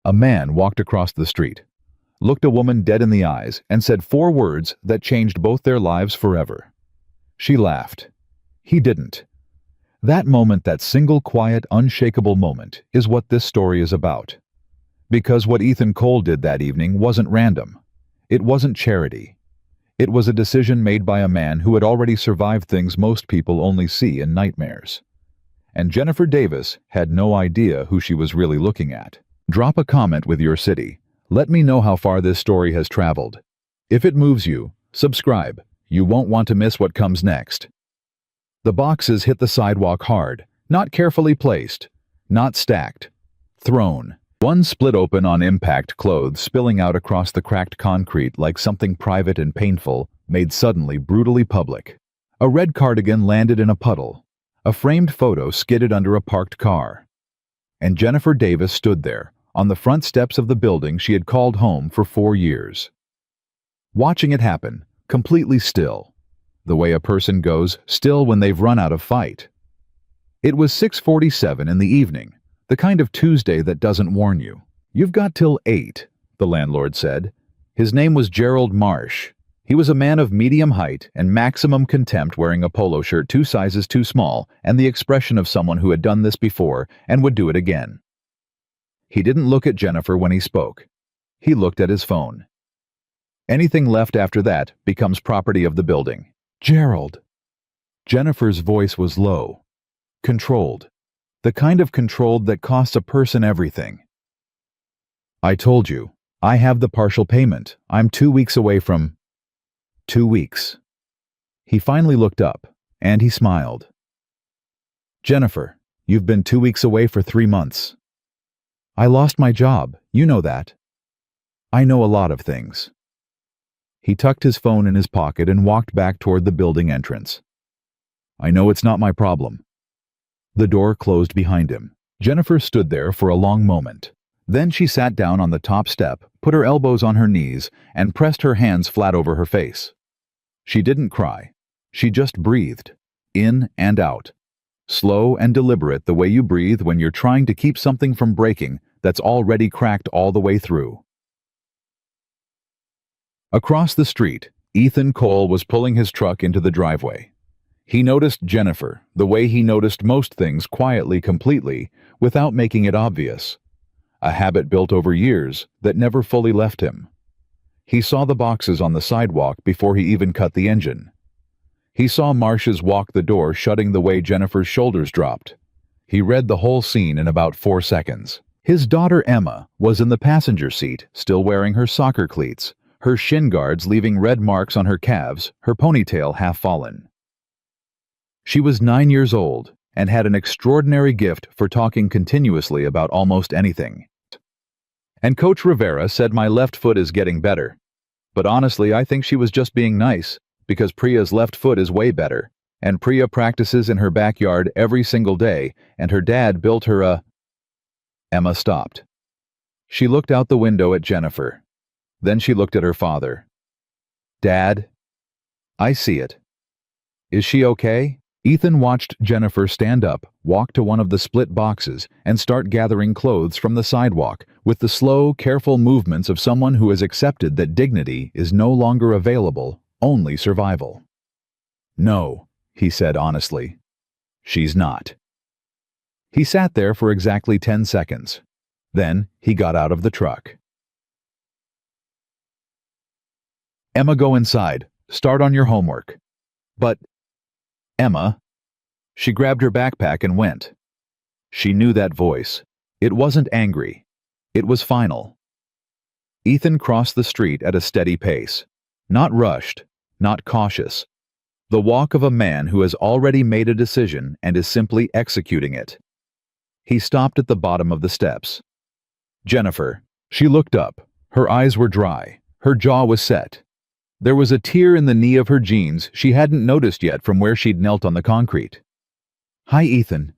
A man walked across the street, looked a woman dead in the eyes, and said 4 words that changed both their lives forever. She laughed. He didn't. That moment, that single, quiet, unshakable moment, is what this story is about. Because what Ethan Cole did that evening wasn't random. It wasn't charity. It was a decision made by a man who had already survived things most people only see in nightmares. And Jennifer Davis had no idea who she was really looking at. Drop a comment with your city. Let me know how far this story has traveled. If it moves you, subscribe. You won't want to miss what comes next. The boxes hit the sidewalk hard, not carefully placed, not stacked, thrown. One split open on impact, clothes spilling out across the cracked concrete like something private and painful, made suddenly brutally public. A red cardigan landed in a puddle. A framed photo skidded under a parked car. And Jennifer Davis stood there, on the front steps of the building she had called home for 4 years. Watching it happen, completely still. The way a person goes still when they've run out of fight. It was 6:47 in the evening. The kind of Tuesday that doesn't warn you. You've got till 8, the landlord said. His name was Gerald Marsh. He was a man of medium height and maximum contempt, wearing a polo shirt 2 sizes too small and the expression of someone who had done this before and would do it again. He didn't look at Jennifer when he spoke. He looked at his phone. Anything left after that becomes property of the building. Gerald. Jennifer's voice was low, controlled. The kind of controlled that costs a person everything. I told you, I have the partial payment. I'm 2 weeks away from... 2 weeks. He finally looked up, and he smiled. Jennifer, you've been 2 weeks away for 3 months. I lost my job, you know that. I know a lot of things. He tucked his phone in his pocket and walked back toward the building entrance. I know it's not my problem. The door closed behind him. Jennifer stood there for a long moment. Then she sat down on the top step, put her elbows on her knees, and pressed her hands flat over her face. She didn't cry. She just breathed, in and out. Slow and deliberate, the way you breathe when you're trying to keep something from breaking that's already cracked all the way through. Across the street, Ethan Cole was pulling his truck into the driveway. He noticed Jennifer, the way he noticed most things, quietly, completely, without making it obvious. A habit built over years that never fully left him. He saw the boxes on the sidewalk before he even cut the engine. He saw Marsh's walk the door, shutting the way Jennifer's shoulders dropped. He read the whole scene in about 4 seconds. His daughter Emma was in the passenger seat, still wearing her soccer cleats, her shin guards leaving red marks on her calves, her ponytail half fallen. She was 9 years old and had an extraordinary gift for talking continuously about almost anything. And Coach Rivera said my left foot is getting better. But honestly, I think she was just being nice, because Priya's left foot is way better, and Priya practices in her backyard every single day, and her dad built her a... Emma stopped. She looked out the window at Jennifer. Then she looked at her father. Dad? I see it. Is she okay? Ethan watched Jennifer stand up, walk to one of the split boxes, and start gathering clothes from the sidewalk, with the slow, careful movements of someone who has accepted that dignity is no longer available, only survival. No, he said honestly. She's not. He sat there for exactly 10 seconds. Then he got out of the truck. Emma, go inside. Start on your homework. But... Emma. She grabbed her backpack and went. She knew that voice. It wasn't angry. It was final. Ethan crossed the street at a steady pace. Not rushed, not cautious. The walk of a man who has already made a decision and is simply executing it. He stopped at the bottom of the steps. Jennifer. She looked up. Her eyes were dry. Her jaw was set. There was a tear in the knee of her jeans she hadn't noticed yet from where she'd knelt on the concrete. Hi, Ethan.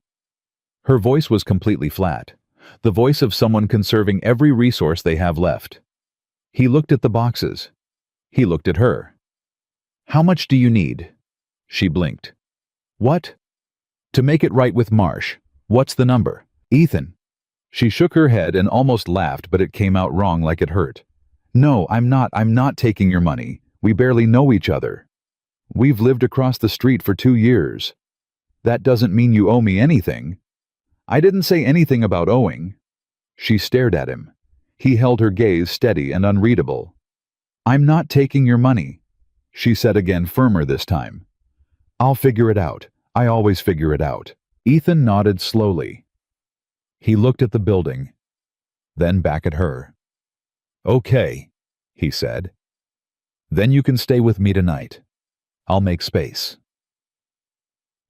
Her voice was completely flat, the voice of someone conserving every resource they have left. He looked at the boxes. He looked at her. How much do you need? She blinked. What? To make it right with Marsh. What's the number? Ethan. She shook her head and almost laughed, but it came out wrong like it hurt. No, I'm not taking your money. We barely know each other. We've lived across the street for 2 years. That doesn't mean you owe me anything. I didn't say anything about owing. She stared at him. He held her gaze steady and unreadable. I'm not taking your money, she said again, firmer this time. I'll figure it out. I always figure it out. Ethan nodded slowly. He looked at the building, then back at her. Okay, he said. Then you can stay with me tonight. I'll make space.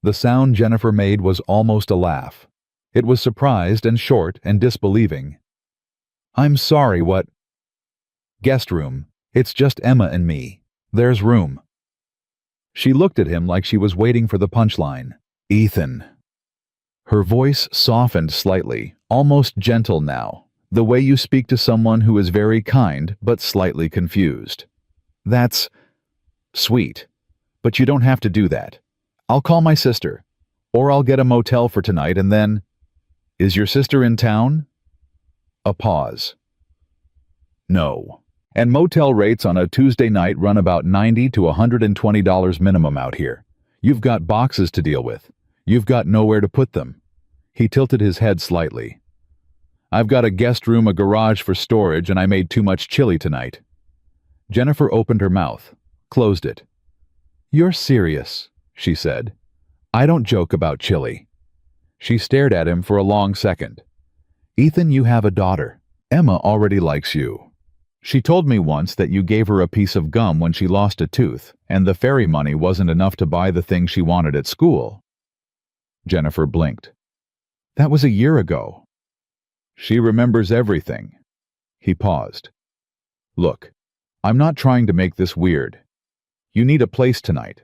The sound Jennifer made was almost a laugh. It was surprised and short and disbelieving. I'm sorry, what? Guest room. It's just Emma and me. There's room. She looked at him like she was waiting for the punchline. Ethan. Her voice softened slightly, almost gentle now, the way you speak to someone who is very kind but slightly confused. That's sweet, but you don't have to do that. I'll call my sister, or I'll get a motel for tonight and then... Is your sister in town? A pause. No. And motel rates on a Tuesday night run about $90 to $120 minimum out here. You've got boxes to deal with. You've got nowhere to put them. He tilted his head slightly. I've got a guest room, a garage for storage, and I made too much chili tonight. Jennifer opened her mouth, closed it. You're serious, she said. I don't joke about chili. She stared at him for a long second. Ethan, you have a daughter. Emma already likes you. She told me once that you gave her a piece of gum when she lost a tooth, and the ferry money wasn't enough to buy the thing she wanted at school. Jennifer blinked. That was a year ago. She remembers everything. He paused. Look, I'm not trying to make this weird. You need a place tonight.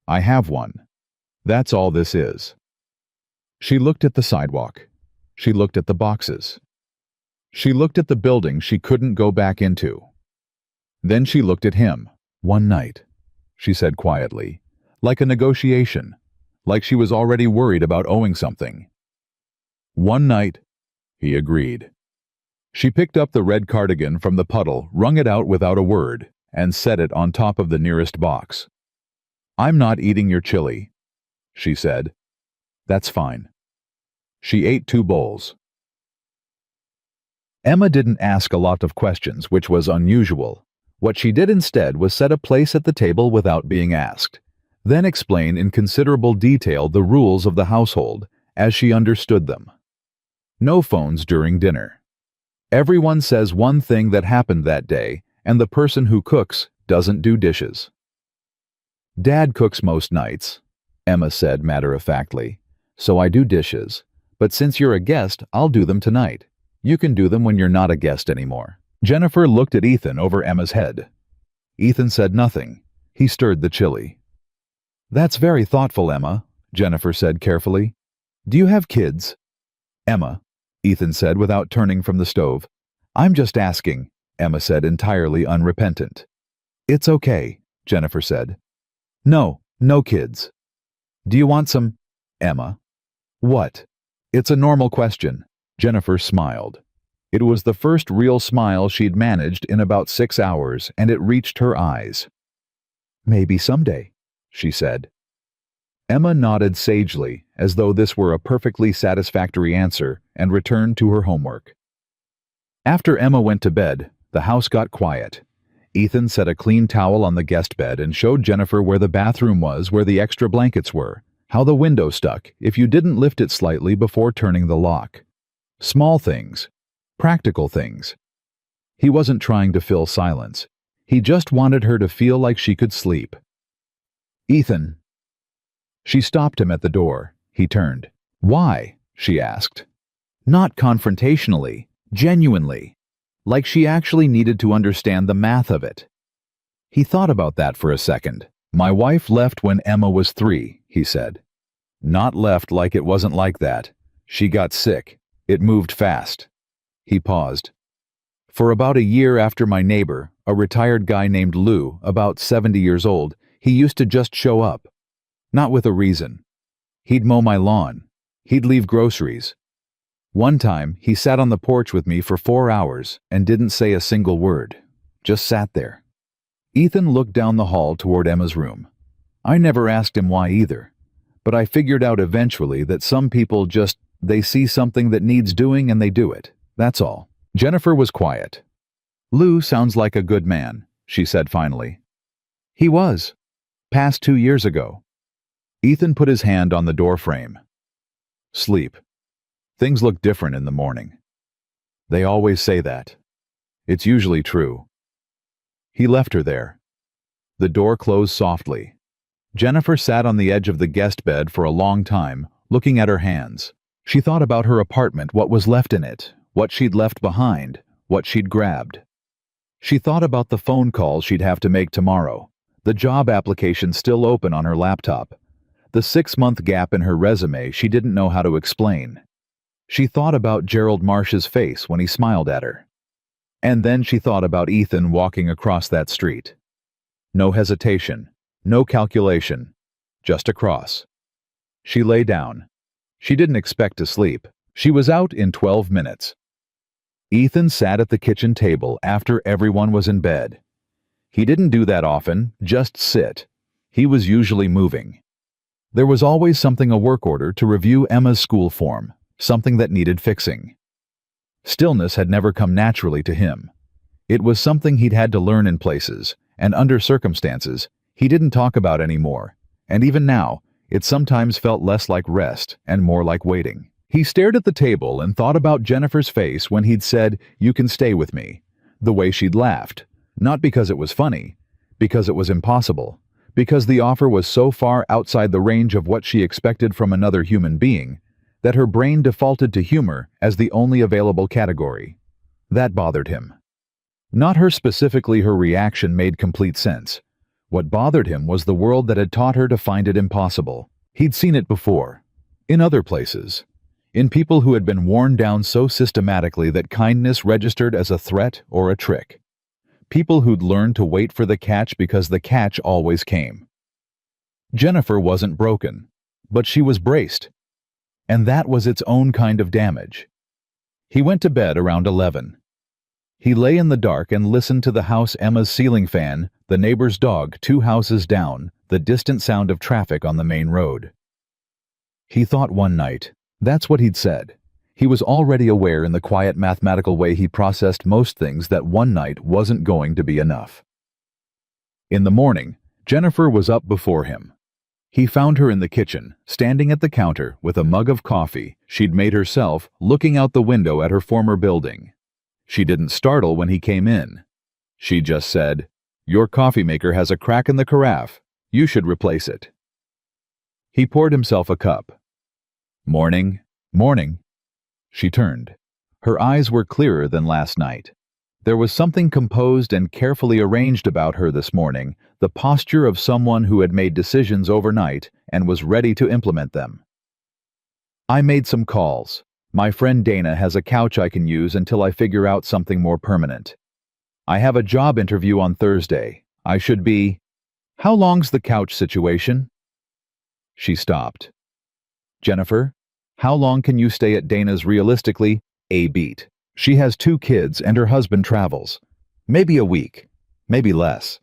I have one. That's all this is. She looked at the sidewalk. She looked at the boxes. She looked at the building she couldn't go back into. Then she looked at him. One night, she said quietly, like a negotiation, like she was already worried about owing something. One night, he agreed. She picked up the red cardigan from the puddle, wrung it out without a word, and set it on top of the nearest box. I'm not eating your chili, she said. That's fine. She ate 2 bowls. Emma didn't ask a lot of questions, which was unusual. What she did instead was set a place at the table without being asked, then explain in considerable detail the rules of the household as she understood them. No phones during dinner. Everyone says one thing that happened that day, and the person who cooks doesn't do dishes. Dad cooks most nights, Emma said matter-of-factly, so I do dishes, but since you're a guest, I'll do them tonight. You can do them when you're not a guest anymore. Jennifer looked at Ethan over Emma's head. Ethan said nothing. He stirred the chili. That's very thoughtful, Emma, Jennifer said carefully. Do you have kids? Emma, Ethan said without turning from the stove. I'm just asking, Emma said, entirely unrepentant. It's okay, Jennifer said. No kids. Do you want some? Emma. What? It's a normal question. Jennifer smiled. It was the first real smile she'd managed in about 6 hours, and it reached her eyes. Maybe someday, she said. Emma nodded sagely, as though this were a perfectly satisfactory answer, and returned to her homework. After Emma went to bed, the house got quiet. Ethan set a clean towel on the guest bed and showed Jennifer where the bathroom was, where the extra blankets were, how the window stuck if you didn't lift it slightly before turning the lock. Small things. Practical things. He wasn't trying to fill silence. He just wanted her to feel like she could sleep. Ethan. She stopped him at the door. He turned. Why? She asked. Not confrontationally, genuinely. Like she actually needed to understand the math of it. He thought about that for a second. My wife left when Emma was 3, he said. Not left like it wasn't like that. She got sick. It moved fast. He paused. For about a year after my neighbor, a retired guy named Lou, about 70 years old, he used to just show up. Not with a reason. He'd mow my lawn. He'd leave groceries. One time, he sat on the porch with me for 4 hours and didn't say a single word. Just sat there. Ethan looked down the hall toward Emma's room. I never asked him why either, but I figured out eventually that some people they see something that needs doing and they do it. That's all. Jennifer was quiet. Lou sounds like a good man, she said finally. He was. Past 2 years ago. Ethan put his hand on the door frame. Sleep. Things look different in the morning. They always say that. It's usually true. He left her there. The door closed softly. Jennifer sat on the edge of the guest bed for a long time, looking at her hands. She thought about her apartment, what was left in it, what she'd left behind, what she'd grabbed. She thought about the phone calls she'd have to make tomorrow, the job application still open on her laptop, the 6-month gap in her resume she didn't know how to explain. She thought about Gerald Marsh's face when he smiled at her. And then she thought about Ethan walking across that street. No hesitation, no calculation, just across. She lay down. She didn't expect to sleep. She was out in 12 minutes. Ethan sat at the kitchen table after everyone was in bed. He didn't do that often, just sit. He was usually moving. There was always a work order to review Emma's school form, something that needed fixing. Stillness had never come naturally to him. It was something he'd had to learn in places, and under circumstances, he didn't talk about anymore, and even now, it sometimes felt less like rest and more like waiting. He stared at the table and thought about Jennifer's face when he'd said, "You can stay with me," the way she'd laughed, not because it was funny, because it was impossible, because the offer was so far outside the range of what she expected from another human being, that her brain defaulted to humor as the only available category. That bothered him. Not her specifically, her reaction made complete sense. What bothered him was the world that had taught her to find it impossible. He'd seen it before. In other places. In people who had been worn down so systematically that kindness registered as a threat or a trick. People who'd learned to wait for the catch because the catch always came. Jennifer wasn't broken, but she was braced. And that was its own kind of damage. He went to bed around 11. He lay in the dark and listened to the house Emma's ceiling fan, the neighbor's dog 2 houses down, the distant sound of traffic on the main road. He thought one night, that's what he'd said. He was already aware in the quiet mathematical way he processed most things that one night wasn't going to be enough. In the morning, Jennifer was up before him. He found her in the kitchen, standing at the counter with a mug of coffee she'd made herself, looking out the window at her former building. She didn't startle when he came in. She just said, "Your coffee maker has a crack in the carafe. You should replace it." He poured himself a cup. "Morning, morning." She turned. Her eyes were clearer than last night. There was something composed and carefully arranged about her this morning, the posture of someone who had made decisions overnight and was ready to implement them. "I made some calls. My friend Dana has a couch I can use until I figure out something more permanent. I have a job interview on Thursday. I should be... How long's the couch situation?" She stopped. "Jennifer, how long can you stay at Dana's realistically? A beat. She has 2 kids and her husband travels. Maybe a week. Maybe less."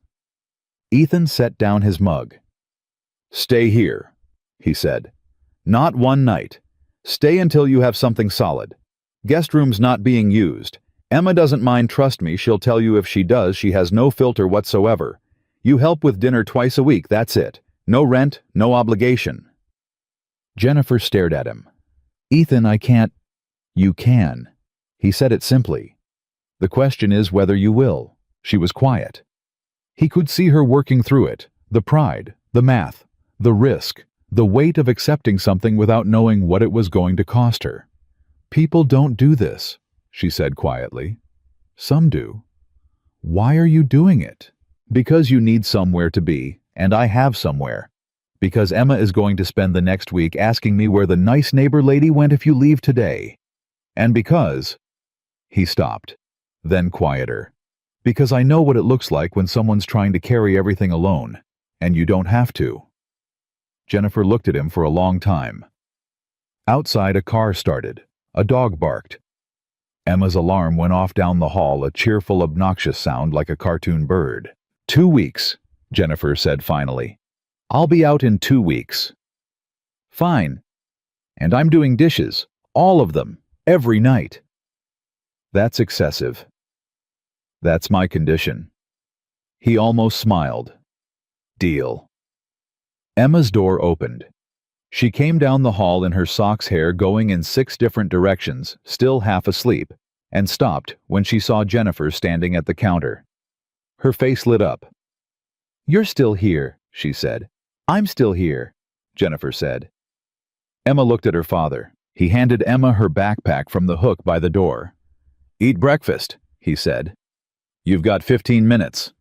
Ethan set down his mug. "Stay here," he said. "Not one night. Stay until you have something solid. Guest room's not being used. Emma doesn't mind, trust me, she'll tell you if she does. She has no filter whatsoever. You help with dinner twice a week, that's it. No rent, no obligation." Jennifer stared at him. "Ethan, I can't." "You can." He said it simply. "The question is whether you will." She was quiet. He could see her working through it, the pride, the math, the risk, the weight of accepting something without knowing what it was going to cost her. "People don't do this," she said quietly. "Some do." "Why are you doing it?" "Because you need somewhere to be, and I have somewhere. Because Emma is going to spend the next week asking me where the nice neighbor lady went if you leave today. And because..." He stopped, then quieter. "Because I know what it looks like when someone's trying to carry everything alone, and you don't have to." Jennifer looked at him for a long time. Outside, a car started. A dog barked. Emma's alarm went off down the hall, a cheerful, obnoxious sound like a cartoon bird. 2 weeks, Jennifer said finally. I'll be out in 2 weeks. Fine. And I'm doing dishes, all of them, every night. That's excessive. That's my condition. He almost smiled. Deal. Emma's door opened. She came down the hall in her socks, hair going in 6 different directions, still half asleep, and stopped when she saw Jennifer standing at the counter. Her face lit up. You're still here, she said. I'm still here, Jennifer said. Emma looked at her father. He handed Emma her backpack from the hook by the door. Eat breakfast, he said. You've got 15 minutes.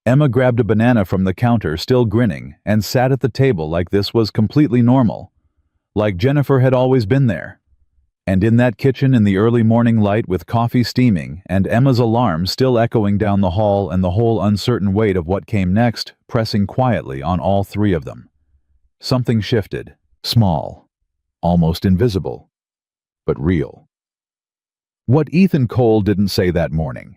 Emma grabbed a banana from the counter, still grinning, and sat at the table like this was completely normal, like Jennifer had always been there. And in that kitchen in the early morning light with coffee steaming and Emma's alarm still echoing down the hall and the whole uncertain weight of what came next pressing quietly on all 3 of them. Something shifted, small, almost invisible, but real. What Ethan Cole didn't say that morning,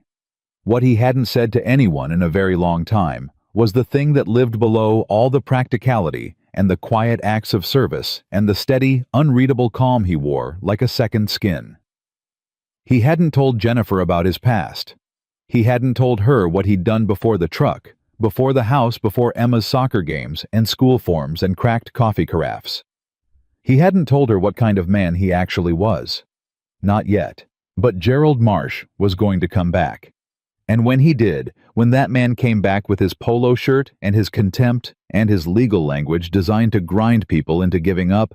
what he hadn't said to anyone in a very long time, was the thing that lived below all the practicality and the quiet acts of service and the steady, unreadable calm he wore like a second skin. He hadn't told Jennifer about his past. He hadn't told her what he'd done before the truck, before the house, before Emma's soccer games and school forms and cracked coffee carafes. He hadn't told her what kind of man he actually was. Not yet. But Gerald Marsh was going to come back. And when he did, when that man came back with his polo shirt and his contempt and his legal language designed to grind people into giving up,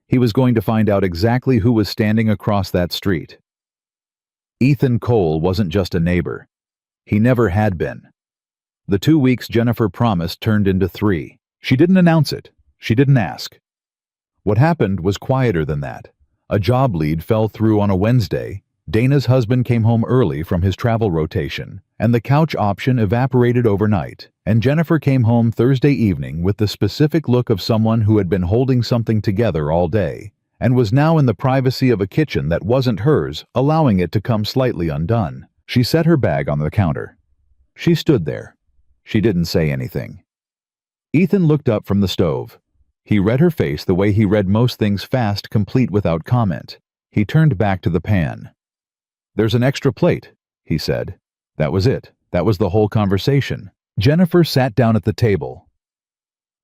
he was going to find out exactly who was standing across that street. Ethan Cole wasn't just a neighbor. He never had been. The 2 weeks Jennifer promised turned into 3. She didn't announce it. She didn't ask. What happened was quieter than that. A job lead fell through on a Wednesday. Dana's husband came home early from his travel rotation, and the couch option evaporated overnight, and Jennifer came home Thursday evening with the specific look of someone who had been holding something together all day, and was now in the privacy of a kitchen that wasn't hers, allowing it to come slightly undone. She set her bag on the counter. She stood there. She didn't say anything. Ethan looked up from the stove. He read her face the way he read most things, fast, complete, without comment. He turned back to the pan. There's an extra plate, he said. That was it. That was the whole conversation. Jennifer sat down at the table.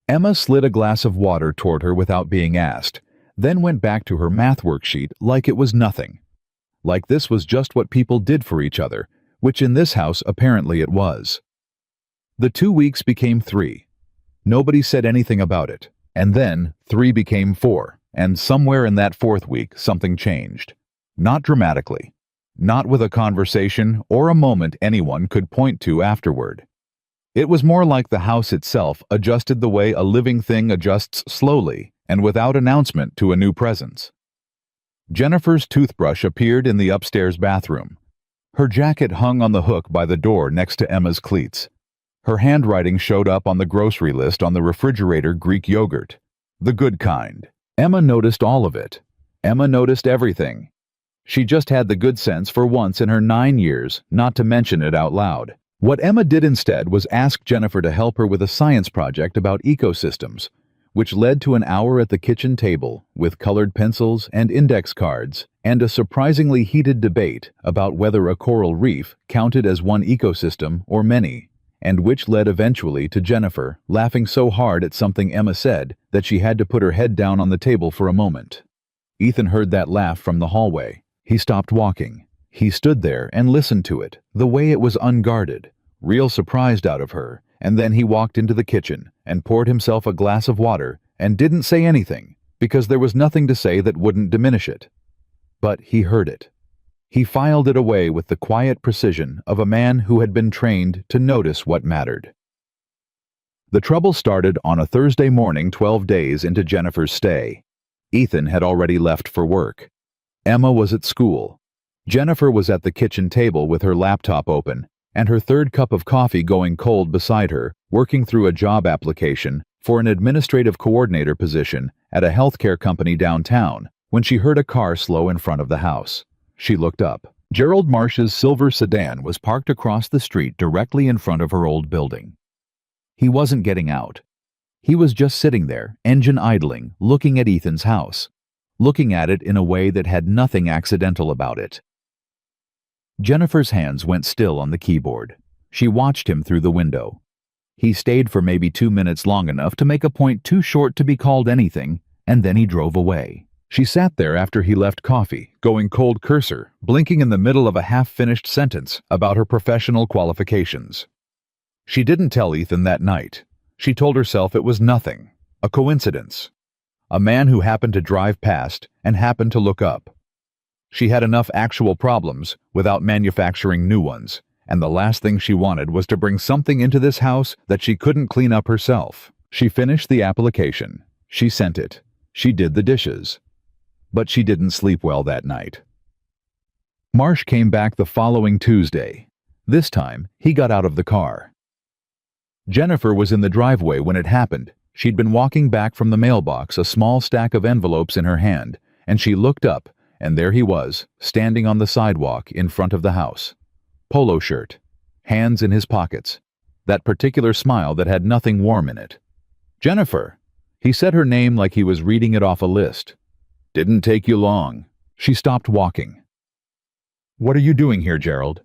Emma slid a glass of water toward her without being asked, then went back to her math worksheet like it was nothing. Like this was just what people did for each other, which in this house apparently it was. The 2 weeks became 3. Nobody said anything about it. And then 3 became 4, and somewhere in that 4th week something changed. Not dramatically. Not with a conversation or a moment anyone could point to afterward. It was more like the house itself adjusted the way a living thing adjusts slowly and without announcement to a new presence. Jennifer's toothbrush appeared in the upstairs bathroom. Her jacket hung on the hook by the door next to Emma's cleats. Her handwriting showed up on the grocery list on the refrigerator: Greek yogurt. The good kind. Emma noticed all of it. Emma noticed everything. She just had the good sense for once in her 9 years not to mention it out loud. What Emma did instead was ask Jennifer to help her with a science project about ecosystems, which led to an hour at the kitchen table with colored pencils and index cards and a surprisingly heated debate about whether a coral reef counted as one ecosystem or many, and which led eventually to Jennifer laughing so hard at something Emma said that she had to put her head down on the table for a moment. Ethan heard that laugh from the hallway. He stopped walking. He stood there and listened to it, the way it was unguarded, real surprised out of her, and then he walked into the kitchen and poured himself a glass of water and didn't say anything, because there was nothing to say that wouldn't diminish it. But he heard it. He filed it away with the quiet precision of a man who had been trained to notice what mattered. The trouble started on a Thursday morning 12 days into Jennifer's stay. Ethan had already left for work. Emma was at school. Jennifer was at the kitchen table with her laptop open and her 3rd cup of coffee going cold beside her, working through a job application for an administrative coordinator position at a healthcare company downtown, when she heard a car slow in front of the house. She looked up. Gerald Marsh's silver sedan was parked across the street directly in front of her old building. He wasn't getting out. He was just sitting there, engine idling, looking at Ethan's house, looking at it in a way that had nothing accidental about it. Jennifer's hands went still on the keyboard. She watched him through the window. He stayed for maybe 2 minutes, long enough to make a point too short to be called anything, and then he drove away. She sat there after he left coffee, going cold cursor, blinking in the middle of a half-finished sentence about her professional qualifications. She didn't tell Ethan that night. She told herself it was nothing, a coincidence. A man who happened to drive past and happened to look up. She had enough actual problems without manufacturing new ones, and the last thing she wanted was to bring something into this house that she couldn't clean up herself. She finished the application. She sent it. She did the dishes. But she didn't sleep well that night. Marsh came back the following Tuesday. This time, he got out of the car. Jennifer was in the driveway when it happened. She'd been walking back from the mailbox, a small stack of envelopes in her hand, and she looked up, and there he was, standing on the sidewalk in front of the house. Polo shirt, hands in his pockets, that particular smile that had nothing warm in it. Jennifer! He said her name like he was reading it off a list. Didn't take you long. She stopped walking. What are you doing here, Gerald?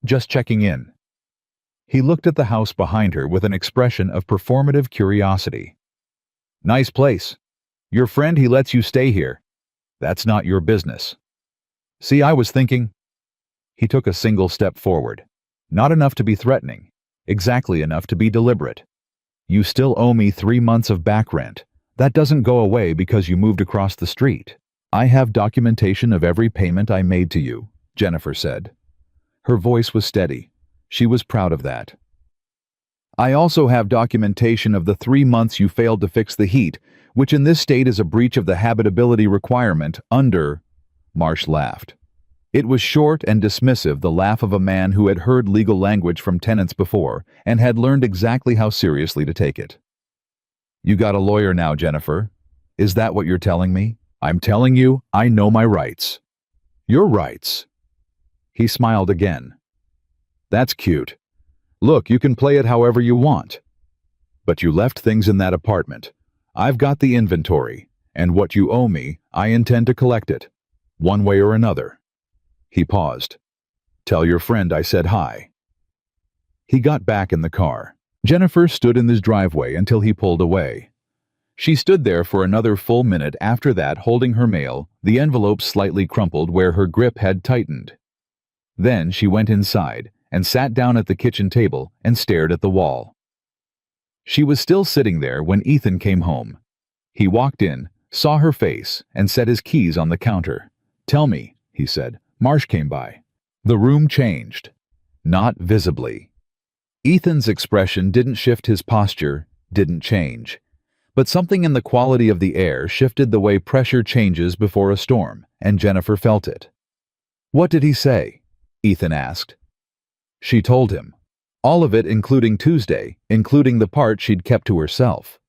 Just checking in. He looked at the house behind her with an expression of performative curiosity. Nice place. Your friend, he lets you stay here. That's not your business. See, I was thinking. He took a single step forward. Not enough to be threatening. Exactly enough to be deliberate. You still owe me 3 months of back rent. That doesn't go away because you moved across the street. I have documentation of every payment I made to you, Jennifer said. Her voice was steady. She was proud of that. I also have documentation of the 3 months you failed to fix the heat, which in this state is a breach of the habitability requirement under... Marsh laughed. It was short and dismissive, the laugh of a man who had heard legal language from tenants before and had learned exactly how seriously to take it. You got a lawyer now, Jennifer. Is that what you're telling me? I'm telling you, I know my rights. Your rights? He smiled again. That's cute. Look, you can play it however you want. But you left things in that apartment. I've got the inventory, and what you owe me, I intend to collect it, one way or another. He paused. Tell your friend I said hi. He got back in the car. Jennifer stood in his driveway until he pulled away. She stood there for another full minute after that, holding her mail, the envelope slightly crumpled where her grip had tightened. Then she went inside and sat down at the kitchen table and stared at the wall. She was still sitting there when Ethan came home. He walked in, saw her face, and set his keys on the counter. Tell me, he said. Marsh came by. The room changed. Not visibly. Ethan's expression didn't shift, his posture didn't change. But something in the quality of the air shifted the way pressure changes before a storm, and Jennifer felt it. What did he say? Ethan asked. She told him. All of it, including Tuesday, including the part she'd kept to herself.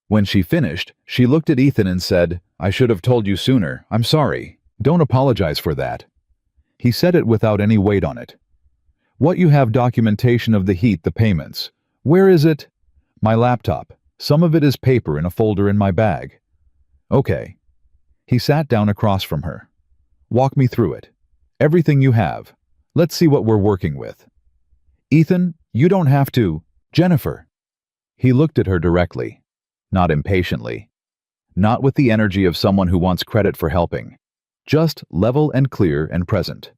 When she finished, she looked at Ethan and said, I should have told you sooner. I'm sorry. Don't apologize for that. He said it without any weight on it. What, you have documentation of the heat, the payments. Where is it? My laptop. Some of it is paper in a folder in my bag. Okay. He sat down across from her. Walk me through it. Everything you have. Let's see what we're working with. Ethan, you don't have to. Jennifer. He looked at her directly, not impatiently, not with the energy of someone who wants credit for helping, just level and clear and present.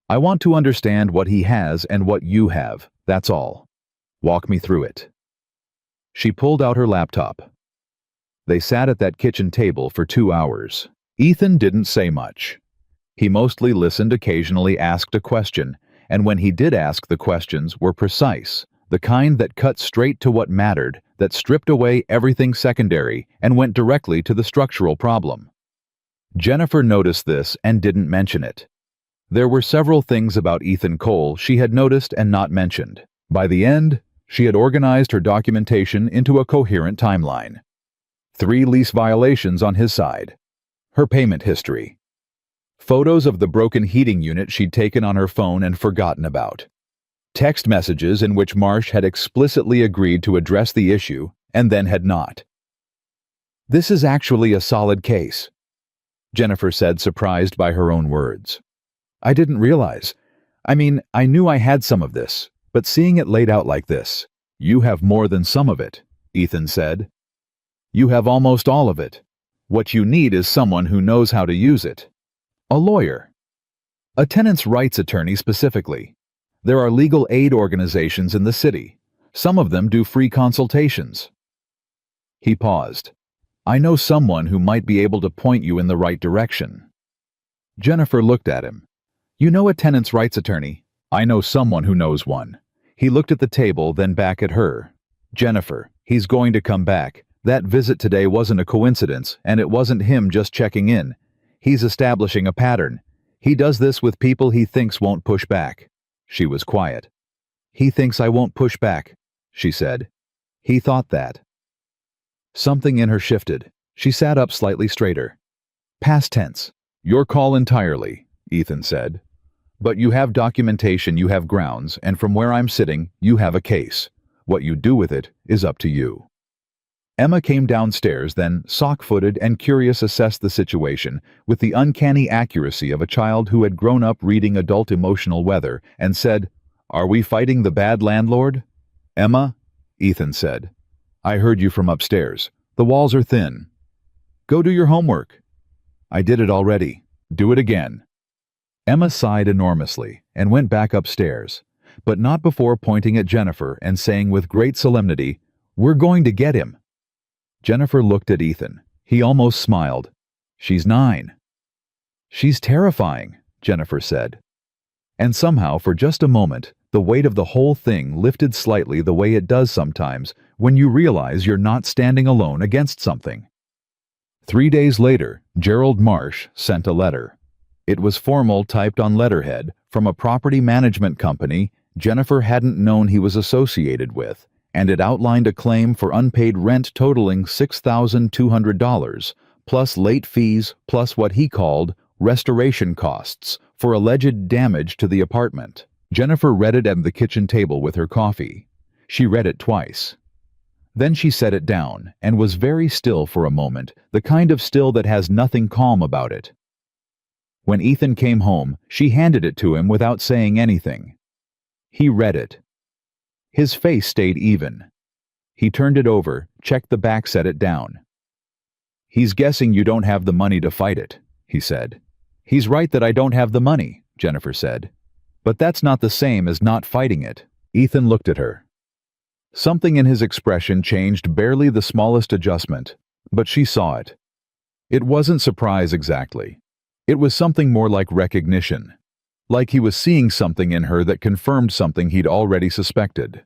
I want to understand what he has and what you have, that's all. Walk me through it. She pulled out her laptop. They sat at that kitchen table for 2 hours. Ethan didn't say much. He mostly listened, occasionally asked a question, and when he did ask, the questions were precise, the kind that cut straight to what mattered, that stripped away everything secondary and went directly to the structural problem. Jennifer noticed this and didn't mention it. There were several things about Ethan Cole she had noticed and not mentioned. By the end, she had organized her documentation into a coherent timeline. 3 lease violations on his side. Her payment history. Photos of the broken heating unit she'd taken on her phone and forgotten about. Text messages in which Marsh had explicitly agreed to address the issue and then had not. "This is actually a solid case," Jennifer said, surprised by her own words. "I didn't realize. I mean, I knew I had some of this, but seeing it laid out like this." "You have more than some of it," Ethan said. "You have almost all of it. What you need is someone who knows how to use it. A lawyer. A tenants' rights attorney specifically. There are legal aid organizations in the city. Some of them do free consultations." He paused. "I know someone who might be able to point you in the right direction." Jennifer looked at him. "You know a tenants' rights attorney?" "I know someone who knows one." He looked at the table, then back at her. "Jennifer, he's going to come back. That visit today wasn't a coincidence, and it wasn't him just checking in. He's establishing a pattern. He does this with people he thinks won't push back." She was quiet. "He thinks I won't push back," she said. "He thought that." Something in her shifted. She sat up slightly straighter. "Past tense." "Your call entirely," Ethan said. "But you have documentation, you have grounds, and from where I'm sitting, you have a case. What you do with it is up to you." Emma came downstairs, then, sock-footed and curious, assessed the situation with the uncanny accuracy of a child who had grown up reading adult emotional weather, and said, "Are we fighting the bad landlord?" "Emma," Ethan said, "I heard you from upstairs. The walls are thin. Go do your homework." "I did it already. Do it again." Emma sighed enormously and went back upstairs, but not before pointing at Jennifer and saying with great solemnity, "We're going to get him." Jennifer looked at Ethan. He almost smiled. "She's 9. "She's terrifying," Jennifer said. And somehow, for just a moment, the weight of the whole thing lifted slightly, the way it does sometimes when you realize you're not standing alone against something. 3 days later, Gerald Marsh sent a letter. It was formal, typed on letterhead, from a property management company Jennifer hadn't known he was associated with, and it outlined a claim for unpaid rent totaling $6,200, plus late fees, plus what he called restoration costs for alleged damage to the apartment. Jennifer read it at the kitchen table with her coffee. She read it twice. Then she set it down and was very still for a moment, the kind of still that has nothing calm about it. When Ethan came home, she handed it to him without saying anything. He read it. His face stayed even. He turned it over, checked the back, set it down. "He's guessing you don't have the money to fight it," he said. "He's right that I don't have the money," Jennifer said. "But that's not the same as not fighting it." Ethan looked at her. Something in his expression changed, barely the smallest adjustment, but she saw it. It wasn't surprise exactly. It was something more like recognition. Like he was seeing something in her that confirmed something he'd already suspected.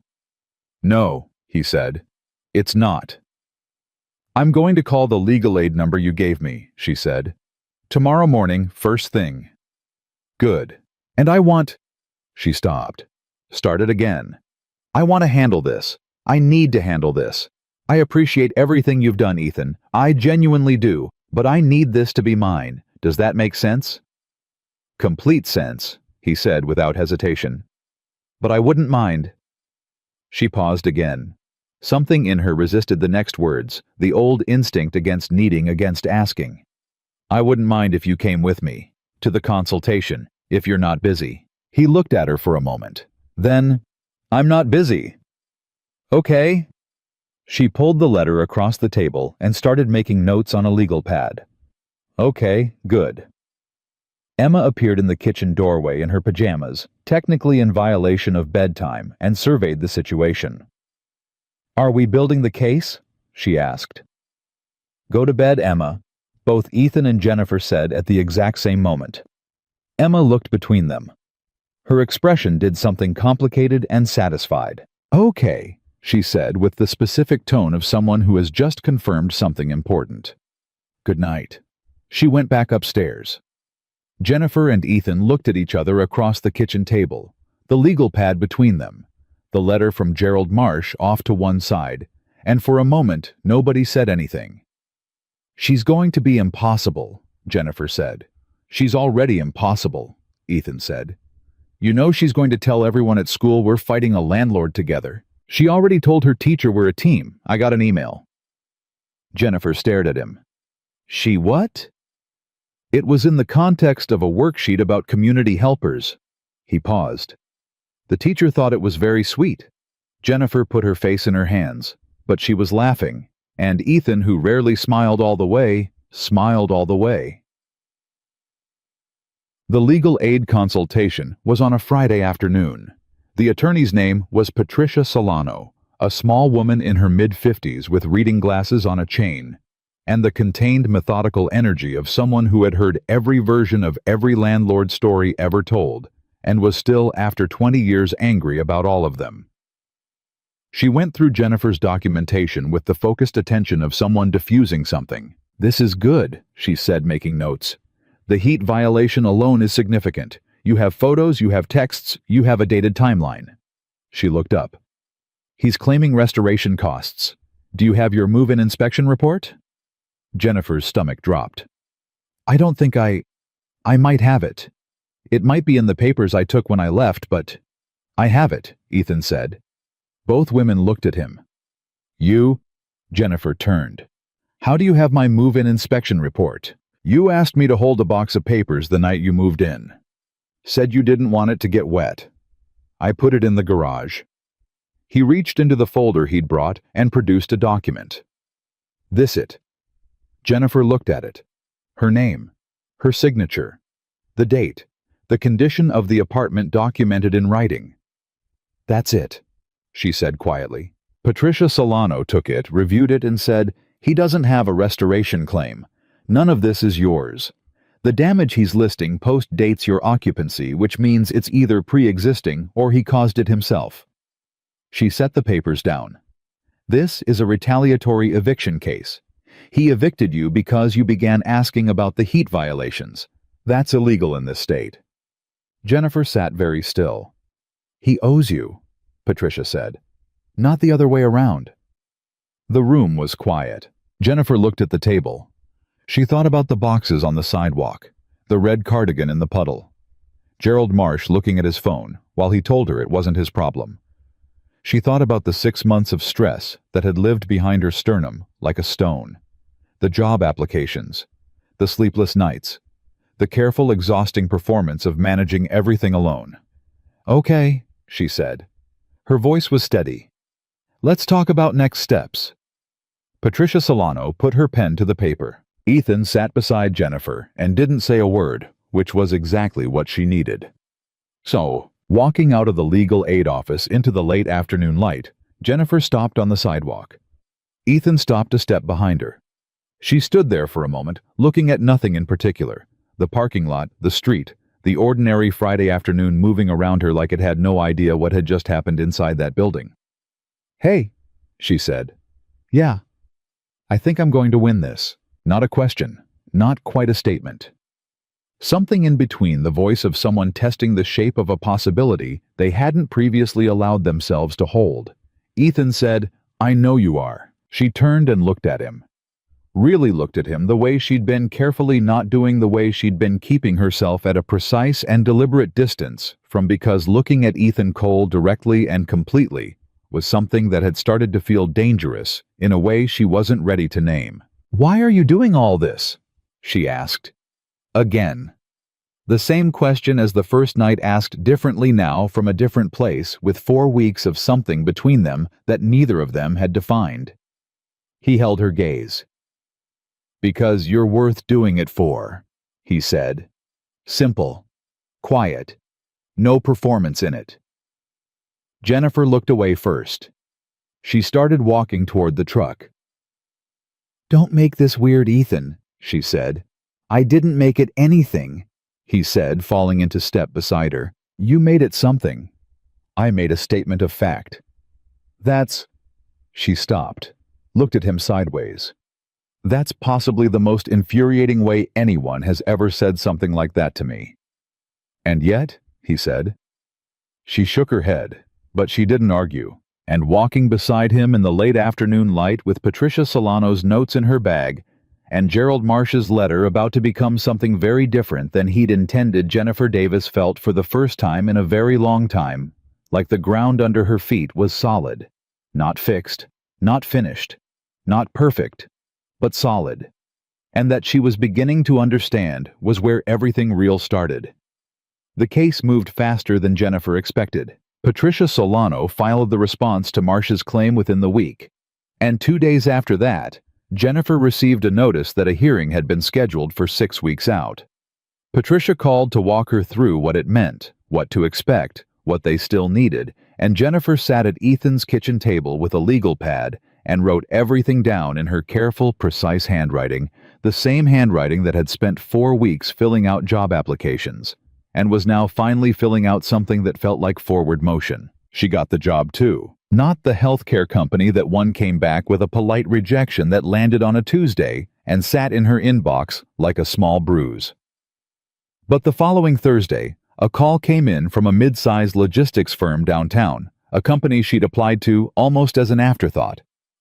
"No," he said. "It's not." "I'm going to call the legal aid number you gave me," she said. "Tomorrow morning, first thing." "Good. And I want—" She stopped. Started again. "I want to handle this. I need to handle this. I appreciate everything you've done, Ethan. I genuinely do. But I need this to be mine. Does that make sense?" "Complete sense," he said without hesitation. "But I wouldn't mind." She paused again. Something in her resisted the next words, the old instinct against needing, against asking. "I wouldn't mind if you came with me. To the consultation, if you're not busy." He looked at her for a moment. Then, "I'm not busy." "Okay." She pulled the letter across the table and started making notes on a legal pad. "Okay, good." Emma appeared in the kitchen doorway in her pajamas, technically in violation of bedtime, and surveyed the situation. "Are we building the case?" she asked. "Go to bed, Emma," both Ethan and Jennifer said at the exact same moment. Emma looked between them. Her expression did something complicated and satisfied. "Okay," she said with the specific tone of someone who has just confirmed something important. "Good night." She went back upstairs. Jennifer and Ethan looked at each other across the kitchen table, the legal pad between them, the letter from Gerald Marsh off to one side, and for a moment nobody said anything. "She's going to be impossible," Jennifer said. She's already impossible, Ethan said. You know she's going to tell everyone at school we're fighting a landlord together. She already told her teacher we're a team. I got an email. Jennifer stared at him. She what? It was in the context of a worksheet about community helpers. He paused. The teacher thought it was very sweet. Jennifer put her face in her hands, but she was laughing, and Ethan, who rarely smiled all the way, smiled all the way. The legal aid consultation was on a Friday afternoon. The attorney's name was Patricia Solano, a small woman in her mid-50s with reading glasses on a chain, and the contained methodical energy of someone who had heard every version of every landlord story ever told, and was still, after 20 years, angry about all of them. She went through Jennifer's documentation with the focused attention of someone diffusing something. This is good, she said, making notes. The heat violation alone is significant. You have photos, you have texts, you have a dated timeline. She looked up. He's claiming restoration costs. Do you have your move-in inspection report? Jennifer's stomach dropped. I don't think I might have it. It might be in the papers I took when I left, but I have it, Ethan said. Both women looked at him. You? Jennifer turned. How do you have my move-in inspection report? You asked me to hold a box of papers the night you moved in. Said you didn't want it to get wet. I put it in the garage. He reached into the folder he'd brought and produced a document. This it. Jennifer looked at it. Her name, her signature, the date, the condition of the apartment documented in writing. That's it, she said quietly. Patricia Solano took it, reviewed it, and said, he doesn't have a restoration claim. None of this is yours. The damage he's listing post-dates your occupancy, which means it's either pre-existing or he caused it himself. She set the papers down. This is a retaliatory eviction case. He evicted you because you began asking about the heat violations. That's illegal in this state. Jennifer sat very still. He owes you, Patricia said. Not the other way around. The room was quiet. Jennifer looked at the table. She thought about the boxes on the sidewalk, the red cardigan in the puddle, Gerald Marsh looking at his phone while he told her it wasn't his problem. She thought about the 6 months of stress that had lived behind her sternum like a stone, the job applications, the sleepless nights, the careful, exhausting performance of managing everything alone. Okay, she said. Her voice was steady. Let's talk about next steps. Patricia Solano put her pen to the paper. Ethan sat beside Jennifer and didn't say a word, which was exactly what she needed. So, walking out of the legal aid office into the late afternoon light, Jennifer stopped on the sidewalk. Ethan stopped a step behind her. She stood there for a moment, looking at nothing in particular. The parking lot, the street, the ordinary Friday afternoon moving around her like it had no idea what had just happened inside that building. Hey, she said. Yeah. I think I'm going to win this. Not a question, not quite a statement. Something in between the voice of someone testing the shape of a possibility they hadn't previously allowed themselves to hold. Ethan said, I know you are. She turned and looked at him. Really looked at him the way she'd been carefully not doing the way she'd been keeping herself at a precise and deliberate distance from, because looking at Ethan Cole directly and completely was something that had started to feel dangerous in a way she wasn't ready to name. Why are you doing all this? She asked. Again. The same question as the first night, asked differently now from a different place, with 4 weeks of something between them that neither of them had defined. He held her gaze. Because you're worth doing it for, he said. Simple. Quiet. No performance in it. Jennifer looked away first. She started walking toward the truck. Don't make this weird, Ethan, she said. I didn't make it anything, he said, falling into step beside her. You made it something. I made a statement of fact. That's... She stopped, looked at him sideways. That's possibly the most infuriating way anyone has ever said something like that to me. And yet, he said. She shook her head, but she didn't argue. And walking beside him in the late afternoon light with Patricia Solano's notes in her bag, and Gerald Marsh's letter about to become something very different than he'd intended. Jennifer Davis felt for the first time in a very long time, like the ground under her feet was solid. Not fixed, not finished, not perfect, but solid. And that she was beginning to understand was where everything real started. The case moved faster than Jennifer expected. Patricia Solano filed the response to Marsh's claim within the week, and 2 days after that, Jennifer received a notice that a hearing had been scheduled for 6 weeks out. Patricia called to walk her through what it meant, what to expect, what they still needed, and Jennifer sat at Ethan's kitchen table with a legal pad and wrote everything down in her careful, precise handwriting, the same handwriting that had spent 4 weeks filling out job applications, and was now finally filling out something that felt like forward motion. She got the job too. Not the healthcare company that one came back with a polite rejection that landed on a Tuesday and sat in her inbox like a small bruise. But the following Thursday, a call came in from a mid-sized logistics firm downtown, a company she'd applied to almost as an afterthought,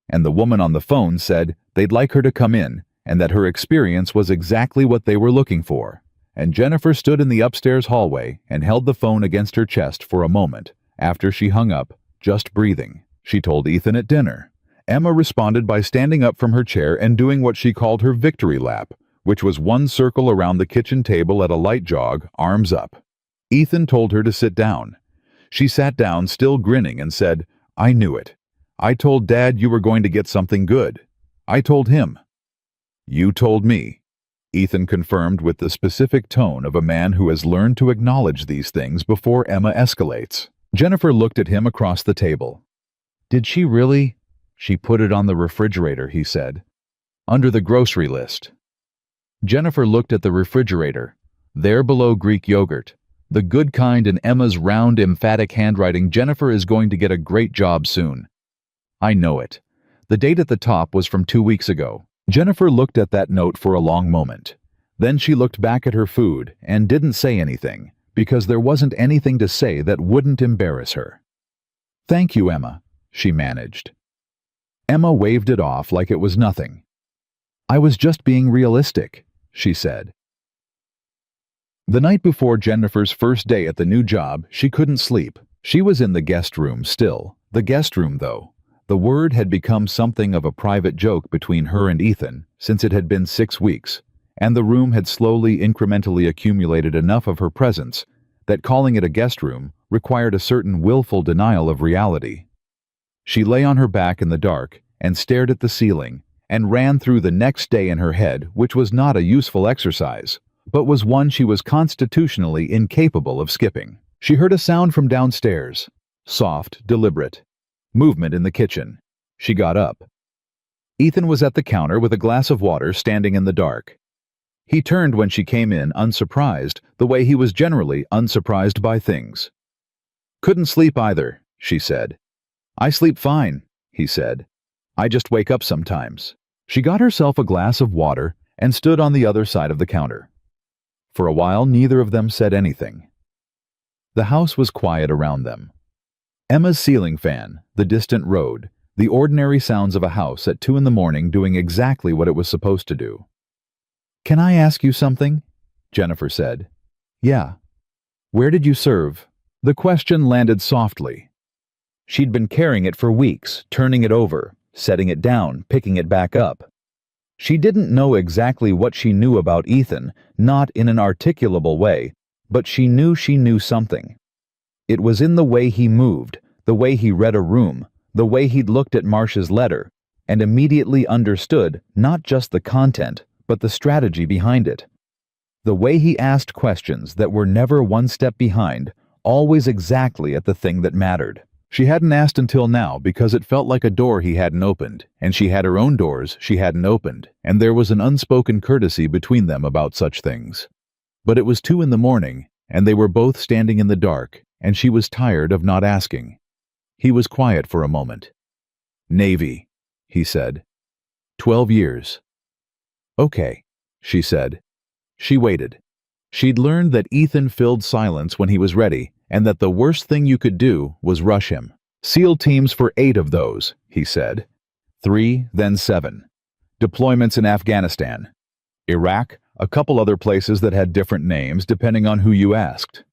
and the woman on the phone said they'd like her to come in and that her experience was exactly what they were looking for. And Jennifer stood in the upstairs hallway and held the phone against her chest for a moment. After she hung up, just breathing, she told Ethan at dinner. Emma responded by standing up from her chair and doing what she called her victory lap, which was one circle around the kitchen table at a light jog, arms up. Ethan told her to sit down. She sat down, still grinning, and said, "I knew it. I told Dad you were going to get something good. I told him." "You told me," Ethan confirmed with the specific tone of a man who has learned to acknowledge these things before Emma escalates. Jennifer looked at him across the table. "Did she really?" "She put it on the refrigerator," he said. "Under the grocery list." Jennifer looked at the refrigerator. There below Greek yogurt, the good kind in Emma's round, emphatic handwriting. "Jennifer is going to get a great job soon." "I know it." The date at the top was from 2 weeks ago. Jennifer looked at that note for a long moment. Then she looked back at her food and didn't say anything, because there wasn't anything to say that wouldn't embarrass her. "Thank you, Emma," she managed. Emma waved it off like it was nothing. "I was just being realistic," she said. The night before Jennifer's first day at the new job, she couldn't sleep. She was in the guest room still. The guest room, though. The word had become something of a private joke between her and Ethan, since it had been 6 weeks, and the room had slowly, incrementally accumulated enough of her presence that calling it a guest room required a certain willful denial of reality. She lay on her back in the dark and stared at the ceiling and ran through the next day in her head, which was not a useful exercise, but was one she was constitutionally incapable of skipping. She heard a sound from downstairs, soft, deliberate. Movement in the kitchen. She got up. Ethan was at the counter with a glass of water, standing in the dark. He turned when she came in, unsurprised, the way he was generally unsurprised by things. "Couldn't sleep either," she said. "I sleep fine," he said. "I just wake up sometimes." She got herself a glass of water and stood on the other side of the counter. For a while, neither of them said anything. The house was quiet around them. Emma's ceiling fan, the distant road, the ordinary sounds of a house at 2 a.m. doing exactly what it was supposed to do. "Can I ask you something?" Jennifer said. "Yeah." "Where did you serve?" The question landed softly. She'd been carrying it for weeks, turning it over, setting it down, picking it back up. She didn't know exactly what she knew about Ethan, not in an articulable way, but she knew something. It was in the way he moved, the way he read a room, the way he'd looked at Marsh's letter, and immediately understood not just the content, but the strategy behind it. The way he asked questions that were never one step behind, always exactly at the thing that mattered. She hadn't asked until now because it felt like a door he hadn't opened, and she had her own doors she hadn't opened, and there was an unspoken courtesy between them about such things. But it was 2 a.m, and they were both standing in the dark, and she was tired of not asking. He was quiet for a moment. "Navy," he said. 12 years. "Okay," she said. She waited. She'd learned that Ethan filled silence when he was ready, and that the worst thing you could do was rush him. "SEAL teams for 8 of those," he said. 3, then 7. Deployments in Afghanistan, Iraq, a couple other places that had different names depending on who you asked.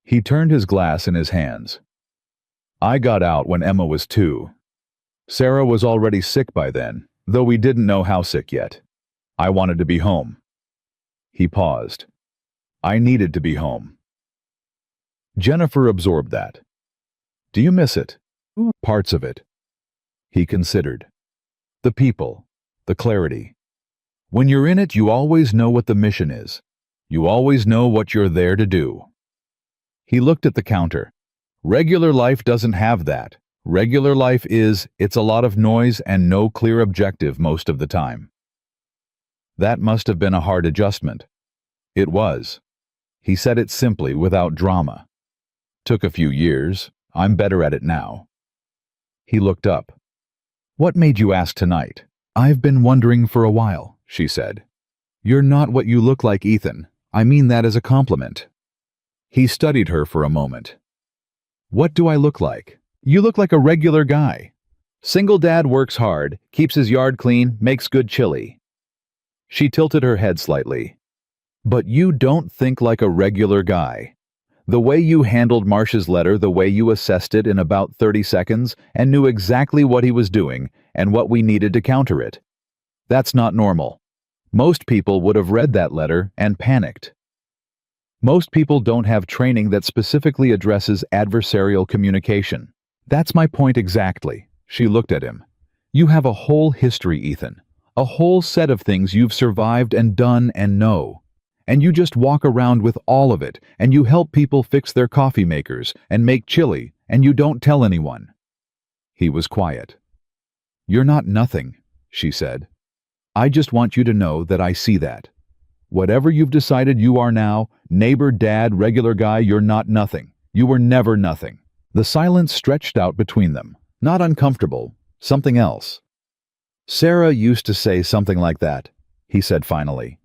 He turned his glass in his hands. I got out when Emma was 2. Sarah was already sick by then, though we didn't know how sick yet. I wanted to be home. He paused. I needed to be home. Jennifer absorbed that. Do you miss it? Parts of it. He considered. The people, the clarity. When you're in it, you always know what the mission is. You always know what you're there to do. He looked at the counter. Regular life doesn't have that. Regular life it's a lot of noise and no clear objective most of the time. That must have been a hard adjustment. It was. He said it simply, without drama. Took a few years. I'm better at it now. He looked up. What made you ask tonight? I've been wondering for a while, she said. You're not what you look like, Ethan. I mean that as a compliment. He studied her for a moment. What do I look like? You look like a regular guy. Single dad works hard, keeps his yard clean, makes good chili. She tilted her head slightly. But you don't think like a regular guy. The way you handled Marsh's letter, the way you assessed it in about 30 seconds and knew exactly what he was doing and what we needed to counter it. That's not normal. Most people would have read that letter and panicked. Most people don't have training that specifically addresses adversarial communication. That's my point exactly. She looked at him. You have a whole history, Ethan. A whole set of things you've survived and done and know. And you just walk around with all of it, and you help people fix their coffee makers and make chili, and you don't tell anyone. He was quiet. You're not nothing, she said. I just want you to know that I see that. Whatever you've decided you are now, neighbor, dad, regular guy, you're not nothing. You were never nothing. The silence stretched out between them. Not uncomfortable, something else. Sarah used to say something like that, he said finally.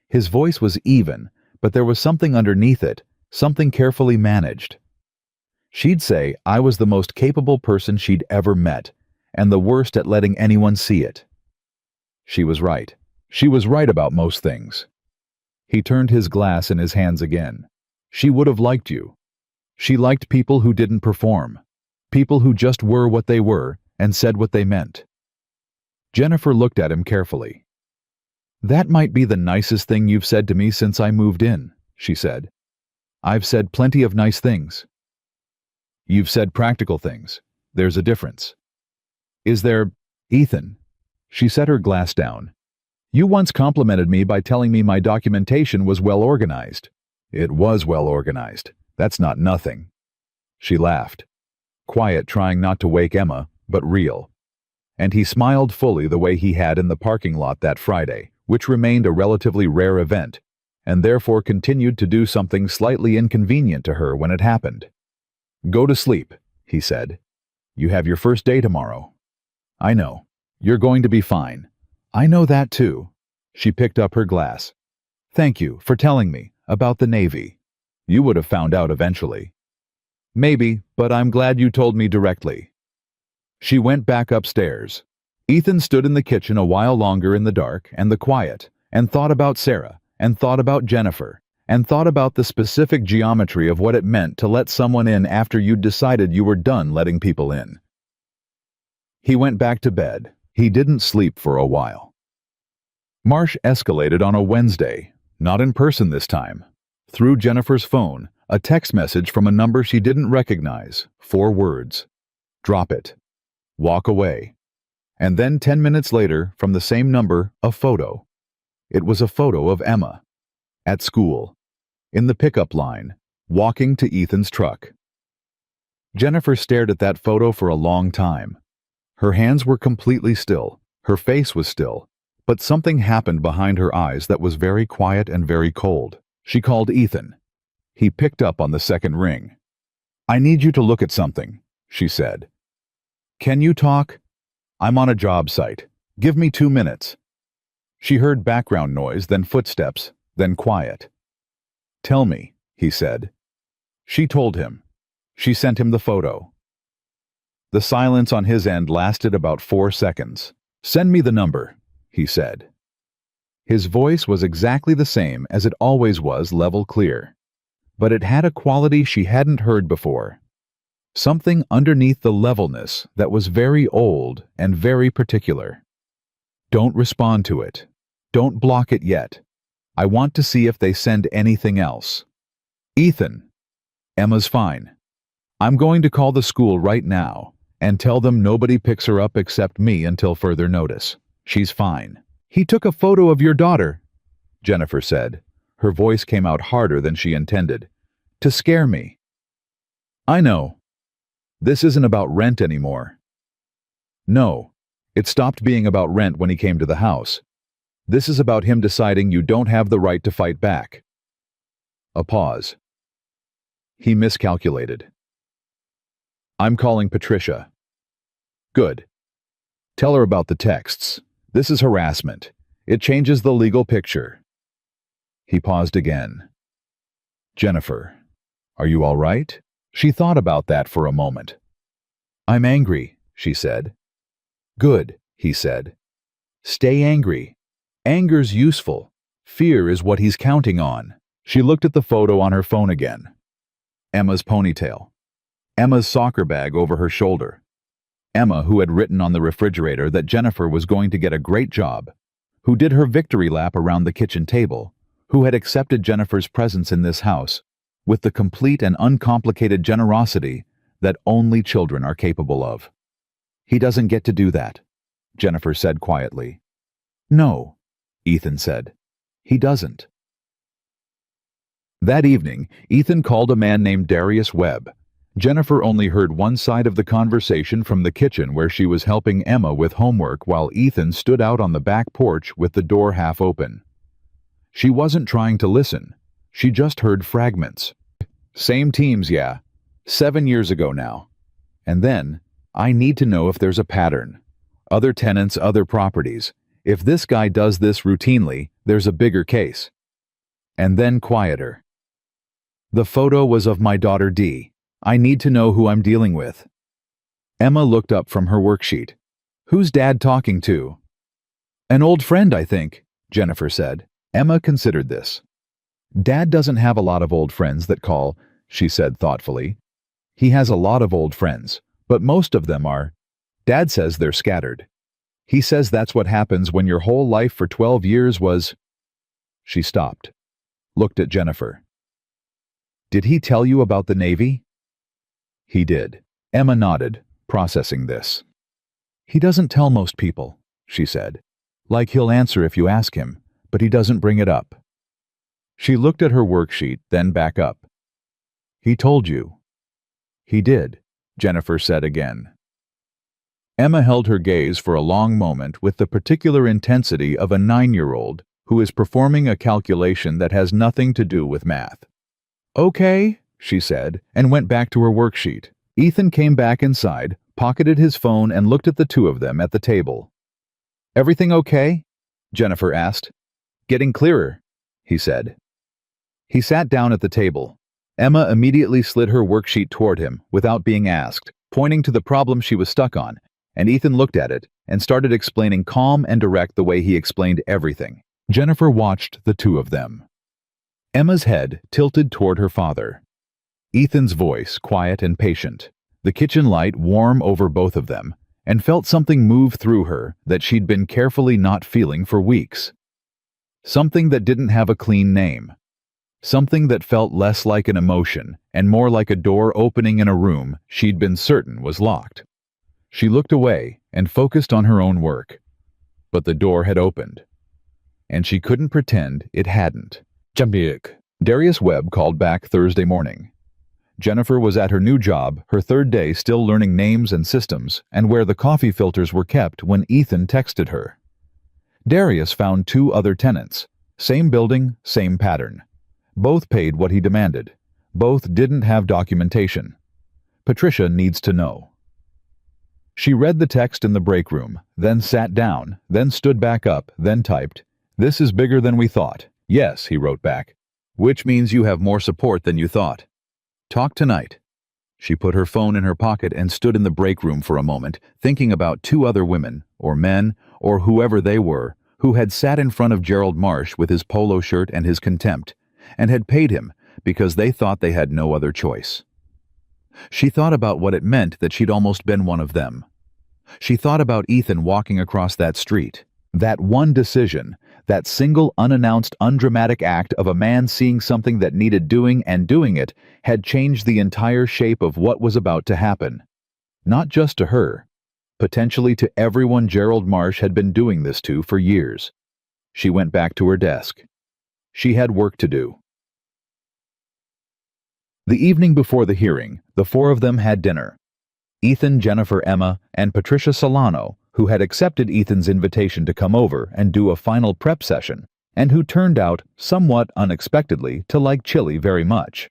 His voice was even, but there was something underneath it, something carefully managed. She'd say I was the most capable person she'd ever met, and the worst at letting anyone see it. She was right. She was right about most things. He turned his glass in his hands again. She would have liked you. She liked people who didn't perform, people who just were what they were and said what they meant. Jennifer looked at him carefully. That might be the nicest thing you've said to me since I moved in, she said. I've said plenty of nice things. You've said practical things. There's a difference. Is there, Ethan? She set her glass down. You once complimented me by telling me my documentation was well organized. It was well organized. That's not nothing. She laughed. Quiet, trying not to wake Emma, but real. And he smiled fully the way he had in the parking lot that Friday, which remained a relatively rare event, and therefore continued to do something slightly inconvenient to her when it happened. Go to sleep, he said. You have your first day tomorrow. I know. You're going to be fine. I know that too. She picked up her glass. Thank you for telling me about the Navy. You would have found out eventually. Maybe, but I'm glad you told me directly. She went back upstairs. Ethan stood in the kitchen a while longer in the dark and the quiet, and thought about Sarah, and thought about Jennifer, and thought about the specific geometry of what it meant to let someone in after you'd decided you were done letting people in. He went back to bed. He didn't sleep for a while. Marsh escalated on a Wednesday, not in person this time. Through Jennifer's phone, a text message from a number she didn't recognize, 4 words. Drop it. Walk away. And then 10 minutes later, from the same number, a photo. It was a photo of Emma. At school. In the pickup line. Walking to Ethan's truck. Jennifer stared at that photo for a long time. Her hands were completely still. Her face was still. But something happened behind her eyes that was very quiet and very cold. She called Ethan. He picked up on the second ring. I need you to look at something, she said. Can you talk? I'm on a job site. Give me 2 minutes. She heard background noise, then footsteps, then quiet. Tell me, he said. She told him. She sent him the photo. The silence on his end lasted about 4 seconds. Send me the number, he said. His voice was exactly the same as it always was, level clear. But it had a quality she hadn't heard before. Something underneath the levelness that was very old and very particular. Don't respond to it. Don't block it yet. I want to see if they send anything else. Ethan. Emma's fine. I'm going to call the school right now and tell them nobody picks her up except me until further notice. She's fine. He took a photo of your daughter, Jennifer said. Her voice came out harder than she intended. To scare me. I know. This isn't about rent anymore. No, it stopped being about rent when he came to the house. This is about him deciding you don't have the right to fight back. A pause. He miscalculated. I'm calling Patricia. Good. Tell her about the texts. This is harassment. It changes the legal picture. He paused again. Jennifer, are you all right? She thought about that for a moment. I'm angry, she said. Good, he said. Stay angry. Anger's useful. Fear is what he's counting on. She looked at the photo on her phone again. Emma's ponytail. Emma's soccer bag over her shoulder. Emma, who had written on the refrigerator that Jennifer was going to get a great job, who did her victory lap around the kitchen table, who had accepted Jennifer's presence in this house with the complete and uncomplicated generosity that only children are capable of. He doesn't get to do that, Jennifer said quietly. No, Ethan said. He doesn't. That evening, Ethan called a man named Darius Webb. Jennifer only heard one side of the conversation from the kitchen where she was helping Emma with homework while Ethan stood out on the back porch with the door half open. She wasn't trying to listen. She just heard fragments. Same teams, yeah. 7 years ago now. And then, I need to know if there's a pattern. Other tenants, other properties. If this guy does this routinely, there's a bigger case. And then quieter. The photo was of my daughter Dee. I need to know who I'm dealing with. Emma looked up from her worksheet. Who's Dad talking to? An old friend, I think, Jennifer said. Emma considered this. Dad doesn't have a lot of old friends that call, she said thoughtfully. He has a lot of old friends, but most of them are. Dad says they're scattered. He says that's what happens when your whole life for 12 years was... She stopped, looked at Jennifer. Did he tell you about the Navy? He did. Emma nodded, processing this. He doesn't tell most people, she said. Like he'll answer if you ask him, but he doesn't bring it up. She looked at her worksheet, then back up. He told you. He did, Jennifer said again. Emma held her gaze for a long moment with the particular intensity of a 9-year-old who is performing a calculation that has nothing to do with math. Okay, she said, and went back to her worksheet. Ethan came back inside, pocketed his phone, and looked at the two of them at the table. Everything okay? Jennifer asked. Getting clearer, he said. He sat down at the table. Emma immediately slid her worksheet toward him without being asked, pointing to the problem she was stuck on, and Ethan looked at it and started explaining calm and direct the way he explained everything. Jennifer watched the two of them. Emma's head tilted toward her father. Ethan's voice quiet and patient, the kitchen light warm over both of them, and felt something move through her that she'd been carefully not feeling for weeks. Something that didn't have a clean name. Something that felt less like an emotion and more like a door opening in a room she'd been certain was locked. She looked away and focused on her own work. But the door had opened. And she couldn't pretend it hadn't. Jambiek. Darius Webb called back Thursday morning. Jennifer was at her new job, her third day still learning names and systems, and where the coffee filters were kept when Ethan texted her. Darius found 2 other tenants. Same building, same pattern. Both paid what he demanded. Both didn't have documentation. Patricia needs to know. She read the text in the break room, then sat down, then stood back up, then typed, "This is bigger than we thought." "Yes," he wrote back. "Which means you have more support than you thought. Talk tonight." She put her phone in her pocket and stood in the break room for a moment, thinking about 2 other women, or men, or whoever they were, who had sat in front of Gerald Marsh with his polo shirt and his contempt, and had paid him because they thought they had no other choice. She thought about what it meant that she'd almost been one of them. She thought about Ethan walking across that street. That one decision, that single unannounced, undramatic act of a man seeing something that needed doing and doing it, had changed the entire shape of what was about to happen. Not just to her, potentially to everyone Gerald Marsh had been doing this to for years. She went back to her desk. She had work to do. The evening before the hearing, the four of them had dinner. Ethan, Jennifer, Emma, and Patricia Solano, who had accepted Ethan's invitation to come over and do a final prep session, and who turned out, somewhat unexpectedly, to like chili very much.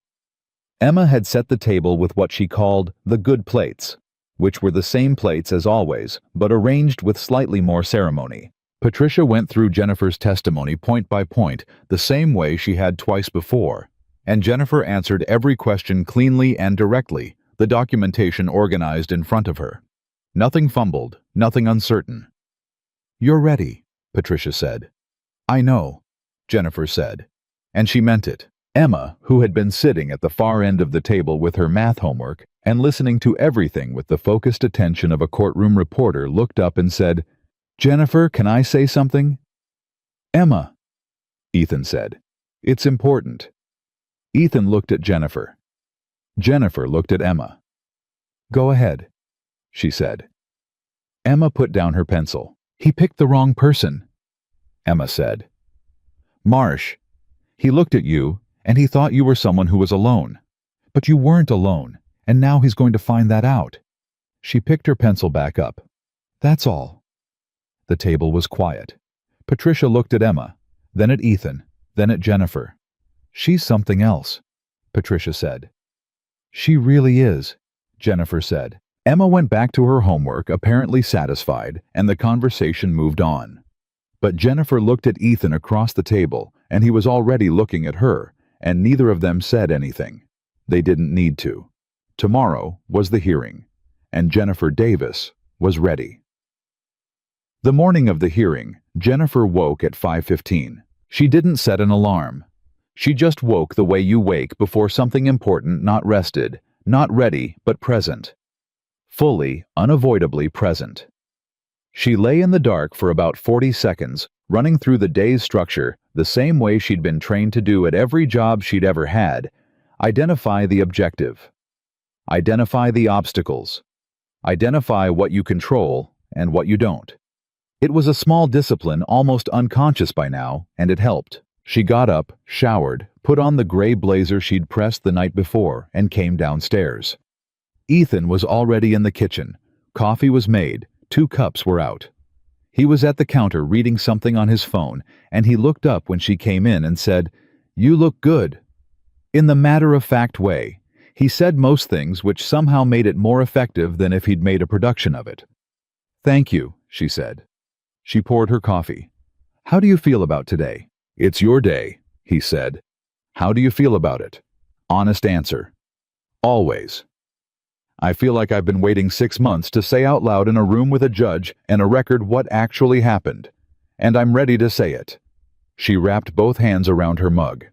Emma had set the table with what she called the good plates, which were the same plates as always, but arranged with slightly more ceremony. Patricia went through Jennifer's testimony point by point, the same way she had twice before, and Jennifer answered every question cleanly and directly, the documentation organized in front of her. Nothing fumbled, nothing uncertain. "You're ready," Patricia said. "I know," Jennifer said, and she meant it. Emma, who had been sitting at the far end of the table with her math homework and listening to everything with the focused attention of a courtroom reporter, looked up and said, "Jennifer, can I say something?" "Emma," Ethan said. "It's important." Ethan looked at Jennifer. Jennifer looked at Emma. "Go ahead," she said. Emma put down her pencil. "He picked the wrong person," Emma said. "Marsh, he looked at you, and he thought you were someone who was alone. But you weren't alone, and now he's going to find that out." She picked her pencil back up. "That's all." The table was quiet. Patricia looked at Emma, then at Ethan, then at Jennifer. "She's something else," Patricia said. "She really is," Jennifer said. Emma went back to her homework, apparently satisfied, and the conversation moved on. But Jennifer looked at Ethan across the table, and he was already looking at her, and neither of them said anything. They didn't need to. Tomorrow was the hearing, and Jennifer Davis was ready. The morning of the hearing, Jennifer woke at 5:15. She didn't set an alarm. She just woke the way you wake before something important, not rested, not ready, but present. Fully, unavoidably present. She lay in the dark for about 40 seconds, running through the day's structure the same way she'd been trained to do at every job she'd ever had. Identify the objective. Identify the obstacles. Identify what you control and what you don't. It was a small discipline, almost unconscious by now, and it helped. She got up, showered, put on the gray blazer she'd pressed the night before, and came downstairs. Ethan was already in the kitchen. Coffee was made, 2 cups were out. He was at the counter reading something on his phone, and he looked up when she came in and said, "You look good." In the matter-of-fact way, he said most things which somehow made it more effective than if he'd made a production of it. "Thank you," she said. She poured her coffee. "How do you feel about today?" "It's your day," he said. "How do you feel about it?" Honest answer. Always. "I feel like I've been waiting 6 months to say out loud in a room with a judge and a record what actually happened. And I'm ready to say it." She wrapped both hands around her mug.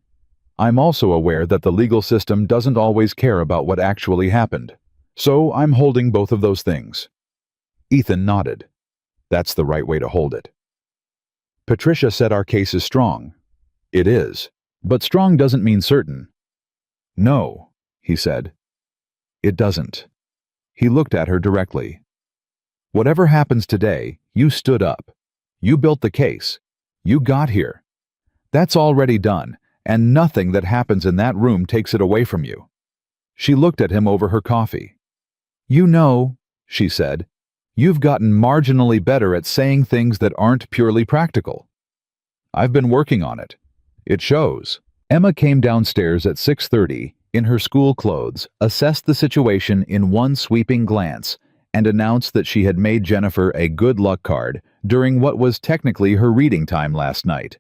"I'm also aware that the legal system doesn't always care about what actually happened. So I'm holding both of those things." Ethan nodded. "That's the right way to hold it." Patricia said our case is strong. "It is. But strong doesn't mean certain." "No," he said. "It doesn't." He looked at her directly. "Whatever happens today, you stood up. You built the case. You got here. That's already done, and nothing that happens in that room takes it away from you." She looked at him over her coffee. "You know," she said, "you've gotten marginally better at saying things that aren't purely practical." "I've been working on it. It shows." Emma came downstairs at 6:30 in her school clothes, assessed the situation in one sweeping glance, and announced that she had made Jennifer a good luck card during what was technically her reading time last night,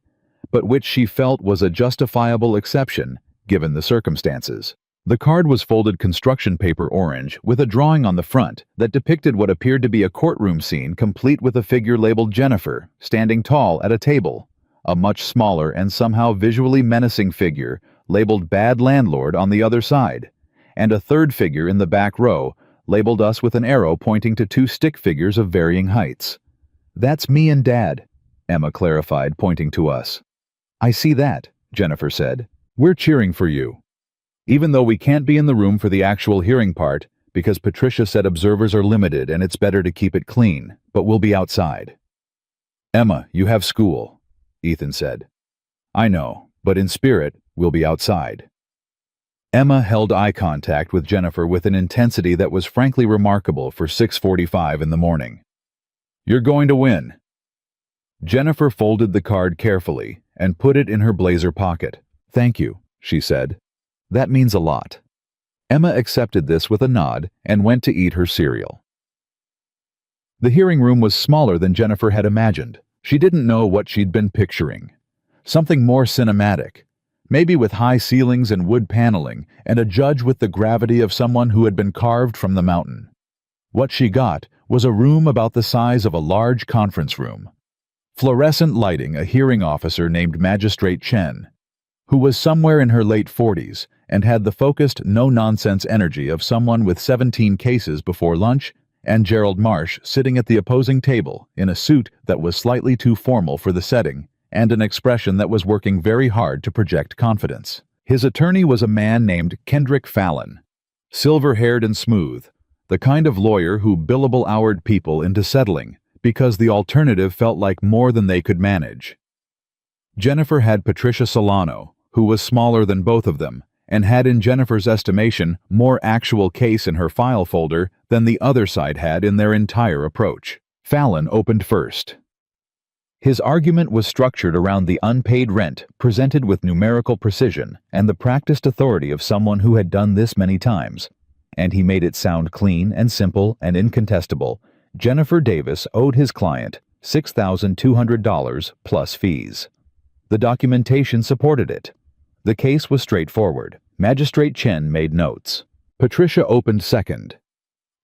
but which she felt was a justifiable exception given the circumstances. The card was folded construction paper orange with a drawing on the front that depicted what appeared to be a courtroom scene complete with a figure labeled Jennifer, standing tall at a table, a much smaller and somehow visually menacing figure labeled Bad Landlord on the other side, and a third figure in the back row labeled us with an arrow pointing to two stick figures of varying heights. "That's me and Dad," Emma clarified, pointing to us. "I see that," Jennifer said. "We're cheering for you. Even though we can't be in the room for the actual hearing part, because Patricia said observers are limited and it's better to keep it clean, but we'll be outside." "Emma, you have school," Ethan said. "I know, but in spirit, we'll be outside." Emma held eye contact with Jennifer with an intensity that was frankly remarkable for 6:45 in the morning. "You're going to win." Jennifer folded the card carefully and put it in her blazer pocket. "Thank you," she said. "That means a lot." Emma accepted this with a nod and went to eat her cereal. The hearing room was smaller than Jennifer had imagined. She didn't know what she'd been picturing. Something more cinematic, maybe with high ceilings and wood paneling, and a judge with the gravity of someone who had been carved from the mountain. What she got was a room about the size of a large conference room. Fluorescent lighting, a hearing officer named Magistrate Chen, who was somewhere in her late 40s and had the focused, no-nonsense energy of someone with 17 cases before lunch, and Gerald Marsh sitting at the opposing table in a suit that was slightly too formal for the setting and an expression that was working very hard to project confidence. His attorney was a man named Kendrick Fallon, silver-haired and smooth, the kind of lawyer who billable-houred people into settling because the alternative felt like more than they could manage. Jennifer had Patricia Solano, who was smaller than both of them, and had in Jennifer's estimation more actual case in her file folder than the other side had in their entire approach. Fallon opened first. His argument was structured around the unpaid rent presented with numerical precision and the practiced authority of someone who had done this many times, and he made it sound clean and simple and incontestable. Jennifer Davis owed his client $6,200 plus fees. The documentation supported it. The case was straightforward. Magistrate Chen made notes. Patricia opened second.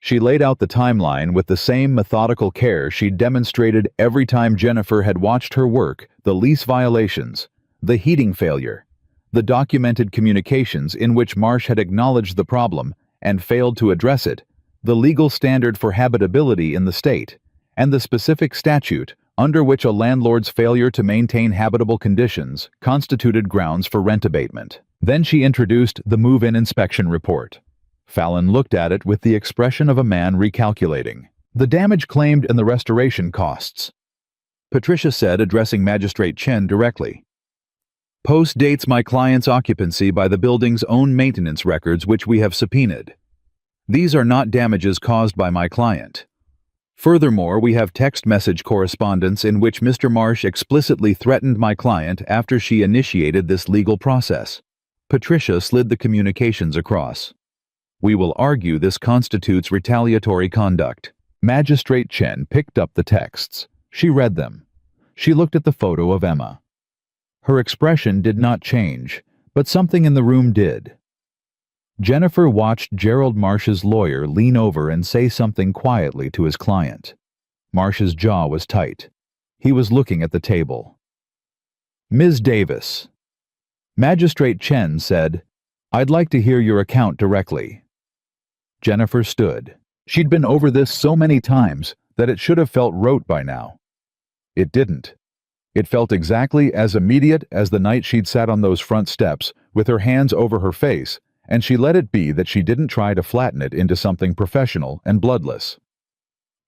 She laid out the timeline with the same methodical care she'd demonstrated every time Jennifer had watched her work: the lease violations, the heating failure, the documented communications in which Marsh had acknowledged the problem and failed to address it, the legal standard for habitability in the state, and the specific statute under which a landlord's failure to maintain habitable conditions constituted grounds for rent abatement. Then she introduced the move-in inspection report. Fallon looked at it with the expression of a man recalculating. "The damage claimed and the restoration costs," Patricia said, addressing Magistrate Chen directly. "Post dates my client's occupancy by the building's own maintenance records, which we have subpoenaed. These are not damages caused by my client. Furthermore, we have text message correspondence in which Mr. Marsh explicitly threatened my client after she initiated this legal process." Patricia slid the communications across. "We will argue this constitutes retaliatory conduct." Magistrate Chen picked up the texts. She read them. She looked at the photo of Emma. Her expression did not change, but something in the room did. Jennifer watched Gerald Marsh's lawyer lean over and say something quietly to his client. Marsh's jaw was tight. He was looking at the table. "Ms. Davis," Magistrate Chen said, "I'd like to hear your account directly." Jennifer stood. She'd been over this so many times that it should have felt rote by now. It didn't. It felt exactly as immediate as the night she'd sat on those front steps with her hands over her face, and she let it be that she didn't try to flatten it into something professional and bloodless.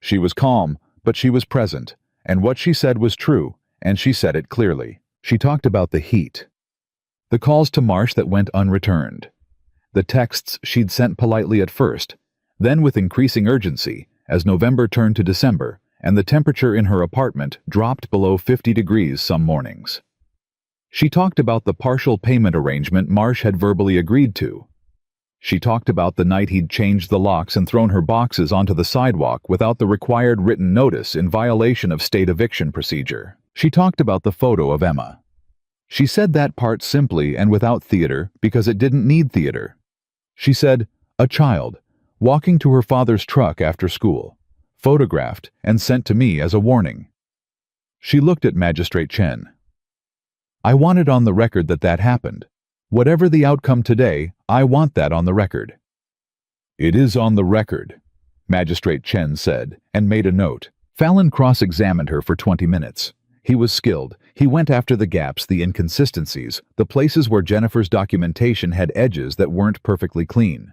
She was calm, but she was present, and what she said was true, and she said it clearly. She talked about the heat, the calls to Marsh that went unreturned, the texts she'd sent politely at first, then with increasing urgency as November turned to December and the temperature in her apartment dropped below 50 degrees some mornings. She talked about the partial payment arrangement Marsh had verbally agreed to. She talked about the night he'd changed the locks and thrown her boxes onto the sidewalk without the required written notice in violation of state eviction procedure. She talked about the photo of Emma. She said that part simply and without theater because it didn't need theater. She said, "A child, walking to her father's truck after school, photographed and sent to me as a warning." She looked at Magistrate Chen. "I want it on the record that that happened. Whatever the outcome today, I want that on the record." "It is on the record," Magistrate Chen said, and made a note. Fallon cross-examined her for 20 minutes. He was skilled. He went after the gaps, the inconsistencies, the places where Jennifer's documentation had edges that weren't perfectly clean.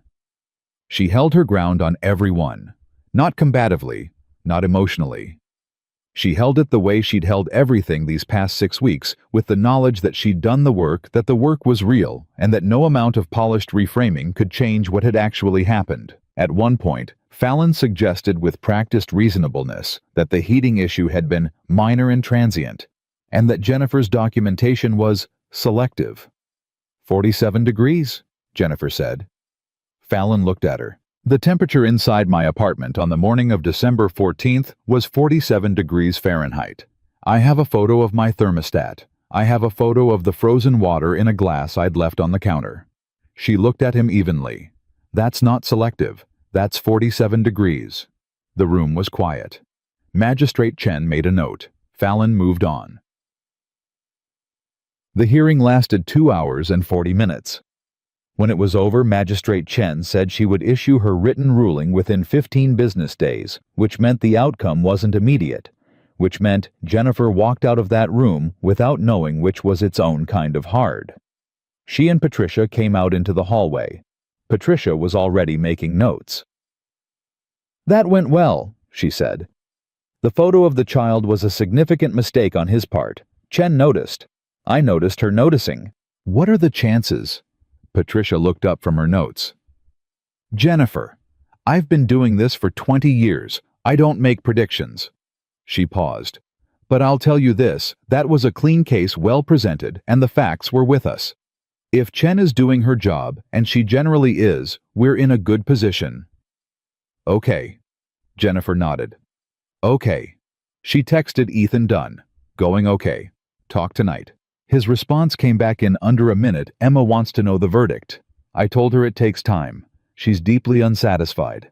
She held her ground on every one. Not combatively, not emotionally. She held it the way she'd held everything these past 6 weeks, with the knowledge that she'd done the work, that the work was real, and that no amount of polished reframing could change what had actually happened. At one point, Fallon suggested with practiced reasonableness that the heating issue had been minor and transient, and that Jennifer's documentation was selective. 47 degrees, Jennifer said. Fallon looked at her. The temperature inside my apartment on the morning of December 14th was 47 degrees Fahrenheit. I have a photo of my thermostat. I have a photo of the frozen water in a glass I'd left on the counter. She looked at him evenly. That's not selective. That's 47 degrees. The room was quiet. Magistrate Chen made a note. Fallon moved on. The hearing lasted 2 hours and 40 minutes. When it was over, Magistrate Chen said she would issue her written ruling within 15 business days, which meant the outcome wasn't immediate, which meant Jennifer walked out of that room without knowing which was its own kind of hard. She and Patricia came out into the hallway. Patricia was already making notes. "That went well," she said. "The photo of the child was a significant mistake on his part. Chen noticed. I noticed her noticing." "What are the chances?" Patricia looked up from her notes. "Jennifer, I've been doing this for 20 years. I don't make predictions." She paused. "But I'll tell you this, that was a clean case, well presented, and the facts were with us. If Chen is doing her job, and she generally is, we're in a good position." "Okay." Jennifer nodded. "Okay." She texted Ethan Dunn. "Going okay. Talk tonight." His response came back in under a minute. "Emma wants to know the verdict. I told her it takes time. She's deeply unsatisfied."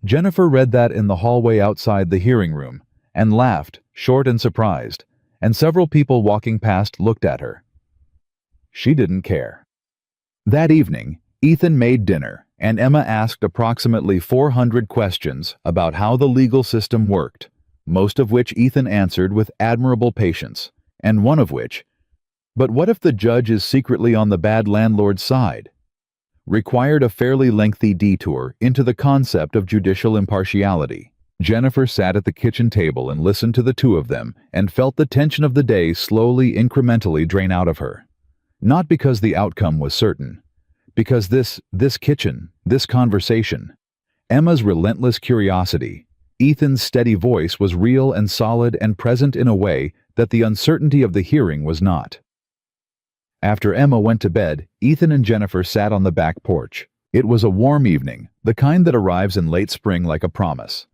Jennifer read that in the hallway outside the hearing room, and laughed, short and surprised, and several people walking past looked at her. She didn't care. That evening, Ethan made dinner, and Emma asked approximately 400 questions about how the legal system worked, most of which Ethan answered with admirable patience, and one of which, "But what if the judge is secretly on the bad landlord's side?" required a fairly lengthy detour into the concept of judicial impartiality. Jennifer sat at the kitchen table and listened to the two of them and felt the tension of the day slowly, incrementally drain out of her. Not because the outcome was certain, because this kitchen, this conversation, Emma's relentless curiosity, Ethan's steady voice was real and solid and present in a way that the uncertainty of the hearing was not. After Emma went to bed, Ethan and Jennifer sat on the back porch. It was a warm evening, the kind that arrives in late spring like a promise.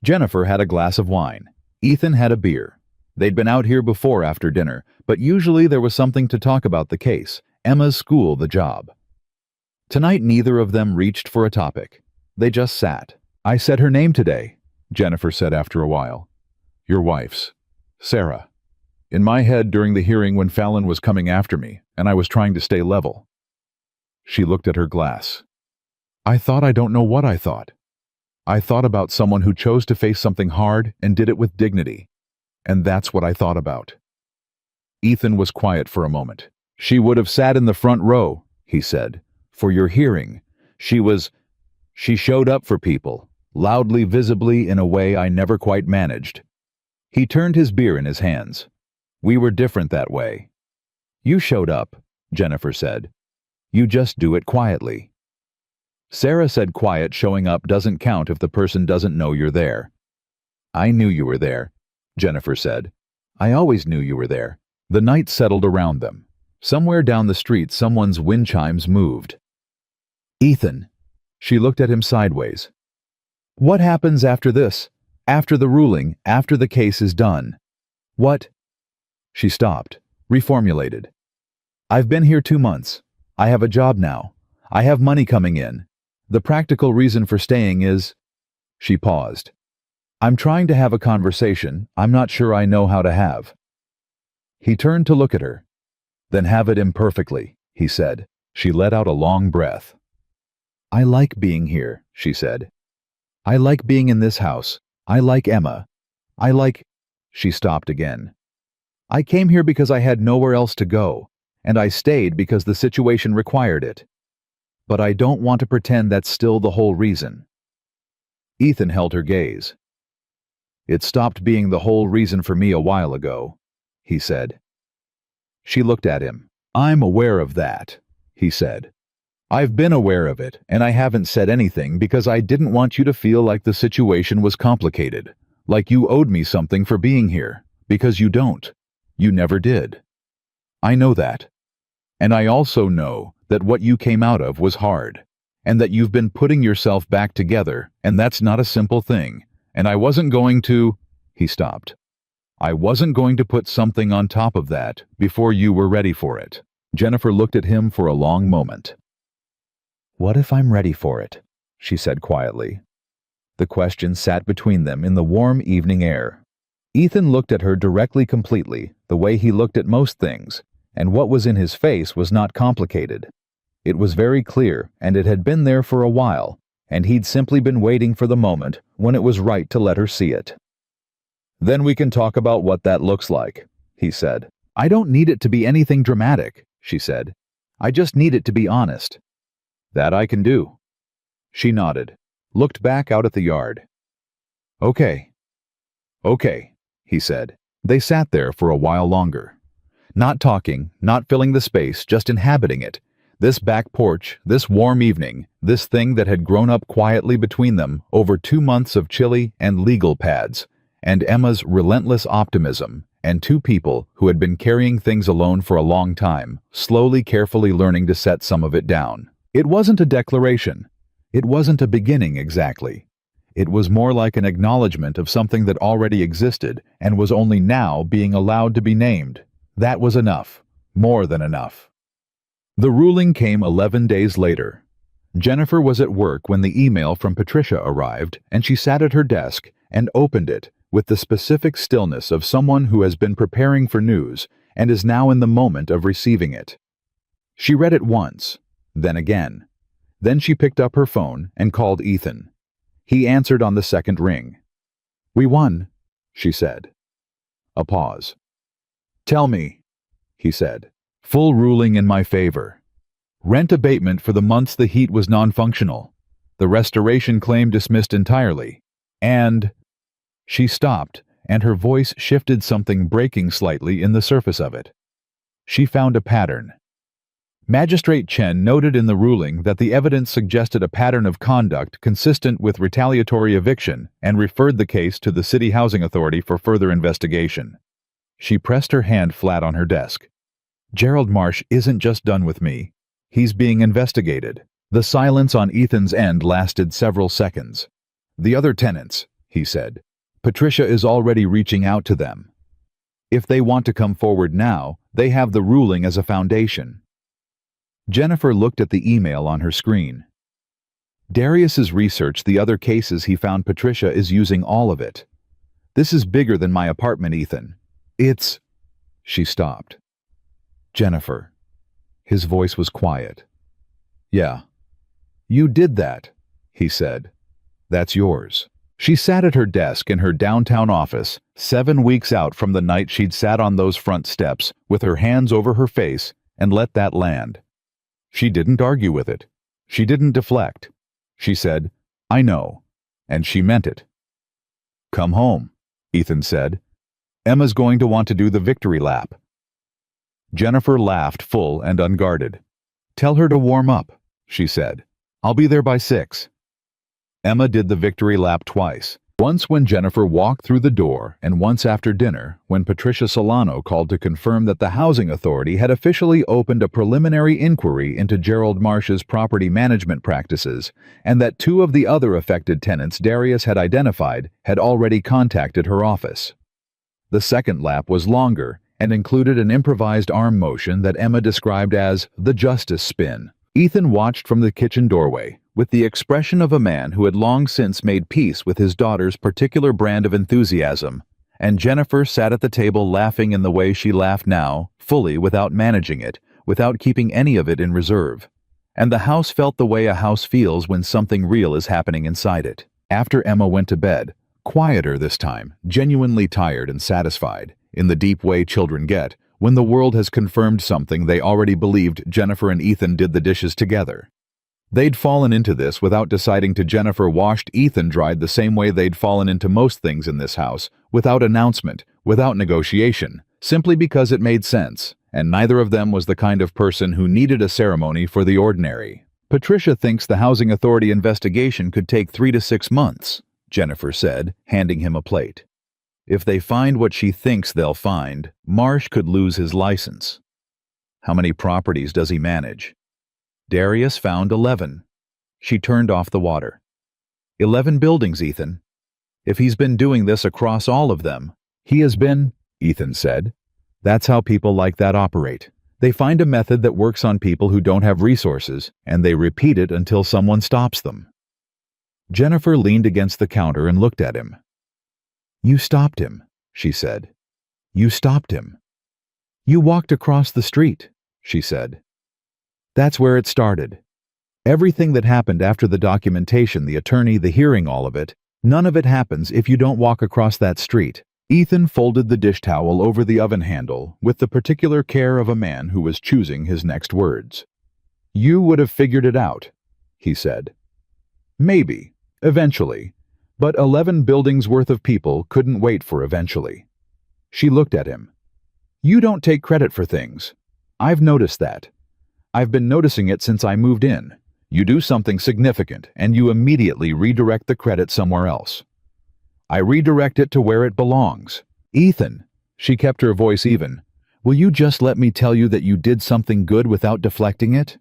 Jennifer had a glass of wine. Ethan had a beer. They'd been out here before after dinner, but usually there was something to talk about: the case, Emma's school, the job. Tonight neither of them reached for a topic. They just sat. "I said her name today," Jennifer said after a while. "Your wife's. Sarah. In my head during the hearing when Fallon was coming after me, and I was trying to stay level." She looked at her glass. "I thought I don't know what I thought. I thought about someone who chose to face something hard and did it with dignity. And that's what I thought about." Ethan was quiet for a moment. "She would have sat in the front row," he said, "for your hearing. She showed up for people, loudly, visibly, in a way I never quite managed." He turned his beer in his hands. "We were different that way." "You showed up," Jennifer said. "You just do it quietly." Sarah said quiet showing up doesn't count if the person doesn't know you're there. "I knew you were there," Jennifer said. "I always knew you were there." The night settled around them. Somewhere down the street someone's wind chimes moved. "Ethan." She looked at him sideways. "What happens after this? After the ruling, after the case is done? What?" She stopped, reformulated. "I've been here 2 months. I have a job now. I have money coming in. The practical reason for staying is—" She paused. "I'm trying to have a conversation I'm not sure I know how to have." He turned to look at her. "Then have it imperfectly," he said. She let out a long breath. "I like being here," she said. "I like being in this house. I like Emma. I like—" She stopped again. "I came here because I had nowhere else to go, and I stayed because the situation required it. But I don't want to pretend that's still the whole reason." Ethan held her gaze. "It stopped being the whole reason for me a while ago," he said. She looked at him. "I'm aware of that," he said. "I've been aware of it, and I haven't said anything because I didn't want you to feel like the situation was complicated, like you owed me something for being here, because you don't. You never did. I know that. And I also know that what you came out of was hard, and that you've been putting yourself back together, and that's not a simple thing, and I wasn't going to—" He stopped. "I wasn't going to put something on top of that before you were ready for it." Jennifer looked at him for a long moment. "What if I'm ready for it?" she said quietly. The question sat between them in the warm evening air. Ethan looked at her directly, completely, the way he looked at most things, and what was in his face was not complicated. It was very clear, and it had been there for a while, and he'd simply been waiting for the moment when it was right to let her see it. "Then we can talk about what that looks like," he said. "I don't need it to be anything dramatic," she said. "I just need it to be honest." "That I can do." She nodded, looked back out at the yard. "Okay. Okay," he said. They sat there for a while longer. Not talking, not filling the space, just inhabiting it. This back porch, this warm evening, this thing that had grown up quietly between them over 2 months of chili and legal pads, and Emma's relentless optimism, and two people who had been carrying things alone for a long time, slowly, carefully learning to set some of it down. It wasn't a declaration. It wasn't a beginning exactly. It was more like an acknowledgement of something that already existed and was only now being allowed to be named. That was enough. More than enough. The ruling came 11 days later. Jennifer was at work when the email from Patricia arrived, and she sat at her desk and opened it with the specific stillness of someone who has been preparing for news and is now in the moment of receiving it. She read it once, then again. Then she picked up her phone and called Ethan. He answered on the second ring. "We won," she said. A pause. "Tell me," he said. "Full ruling in my favor. Rent abatement for the months the heat was non-functional. The restoration claim dismissed entirely. And—" She stopped, and her voice shifted, something breaking slightly in the surface of it. She found a pattern. Magistrate Chen noted in the ruling that the evidence suggested a pattern of conduct consistent with retaliatory eviction and referred the case to the City Housing Authority for further investigation. She pressed her hand flat on her desk. "Gerald Marsh isn't just done with me. He's being investigated." The silence on Ethan's end lasted several seconds. "The other tenants," he said. "Patricia is already reaching out to them. If they want to come forward now, they have the ruling as a foundation." Jennifer looked at the email on her screen. "Darius's researched the other cases he found. Patricia is using all of it. This is bigger than my apartment, Ethan. It's—" She stopped. "Jennifer." His voice was quiet. "Yeah. You did that," he said. "That's yours." She sat at her desk in her downtown office, 7 weeks out from the night she'd sat on those front steps, with her hands over her face, and let that land. She didn't argue with it. She didn't deflect. She said, "I know," and she meant it. "Come home," Ethan said. "Emma's going to want to do the victory lap." Jennifer laughed, full and unguarded. "Tell her to warm up," she said. "I'll be there by 6. Emma did the victory lap twice. Once when Jennifer walked through the door, and once after dinner, when Patricia Solano called to confirm that the Housing Authority had officially opened a preliminary inquiry into Gerald Marsh's property management practices, and that 2 of the other affected tenants Darius had identified had already contacted her office. The second lap was longer and included an improvised arm motion that Emma described as the justice spin, Ethan watched from the kitchen doorway, with the expression of a man who had long since made peace with his daughter's particular brand of enthusiasm, and Jennifer sat at the table laughing in the way she laughed now, fully without managing it, without keeping any of it in reserve. And the house felt the way a house feels when something real is happening inside it. After Emma went to bed, quieter this time, genuinely tired and satisfied, in the deep way children get, when the world has confirmed something they already believed. Jennifer and Ethan did the dishes together. They'd fallen into this without deciding to. Jennifer washed, Ethan dried, the same way they'd fallen into most things in this house, without announcement, without negotiation, simply because it made sense, and neither of them was the kind of person who needed a ceremony for the ordinary. Patricia thinks the housing authority investigation could take 3 to 6 months, Jennifer said, handing him a plate. If they find what she thinks they'll find, Marsh could lose his license. How many properties does he manage? Darius found 11. She turned off the water. 11 buildings, Ethan. If he's been doing this across all of them, he has been, Ethan said. That's how people like that operate. They find a method that works on people who don't have resources, and they repeat it until someone stops them. Jennifer leaned against the counter and looked at him. You stopped him, she said. You stopped him. You walked across the street, she said. That's where it started. Everything that happened after the documentation, the attorney, the hearing, all of it, none of it happens if you don't walk across that street. Ethan folded the dish towel over the oven handle with the particular care of a man who was choosing his next words. You would have figured it out, he said. Maybe, eventually, but 11 buildings worth of people couldn't wait for eventually. She looked at him. You don't take credit for things. I've noticed that. I've been noticing it since I moved in. You do something significant, and you immediately redirect the credit somewhere else. I redirect it to where it belongs. Ethan, she kept her voice even, will you just let me tell you that you did something good without deflecting it?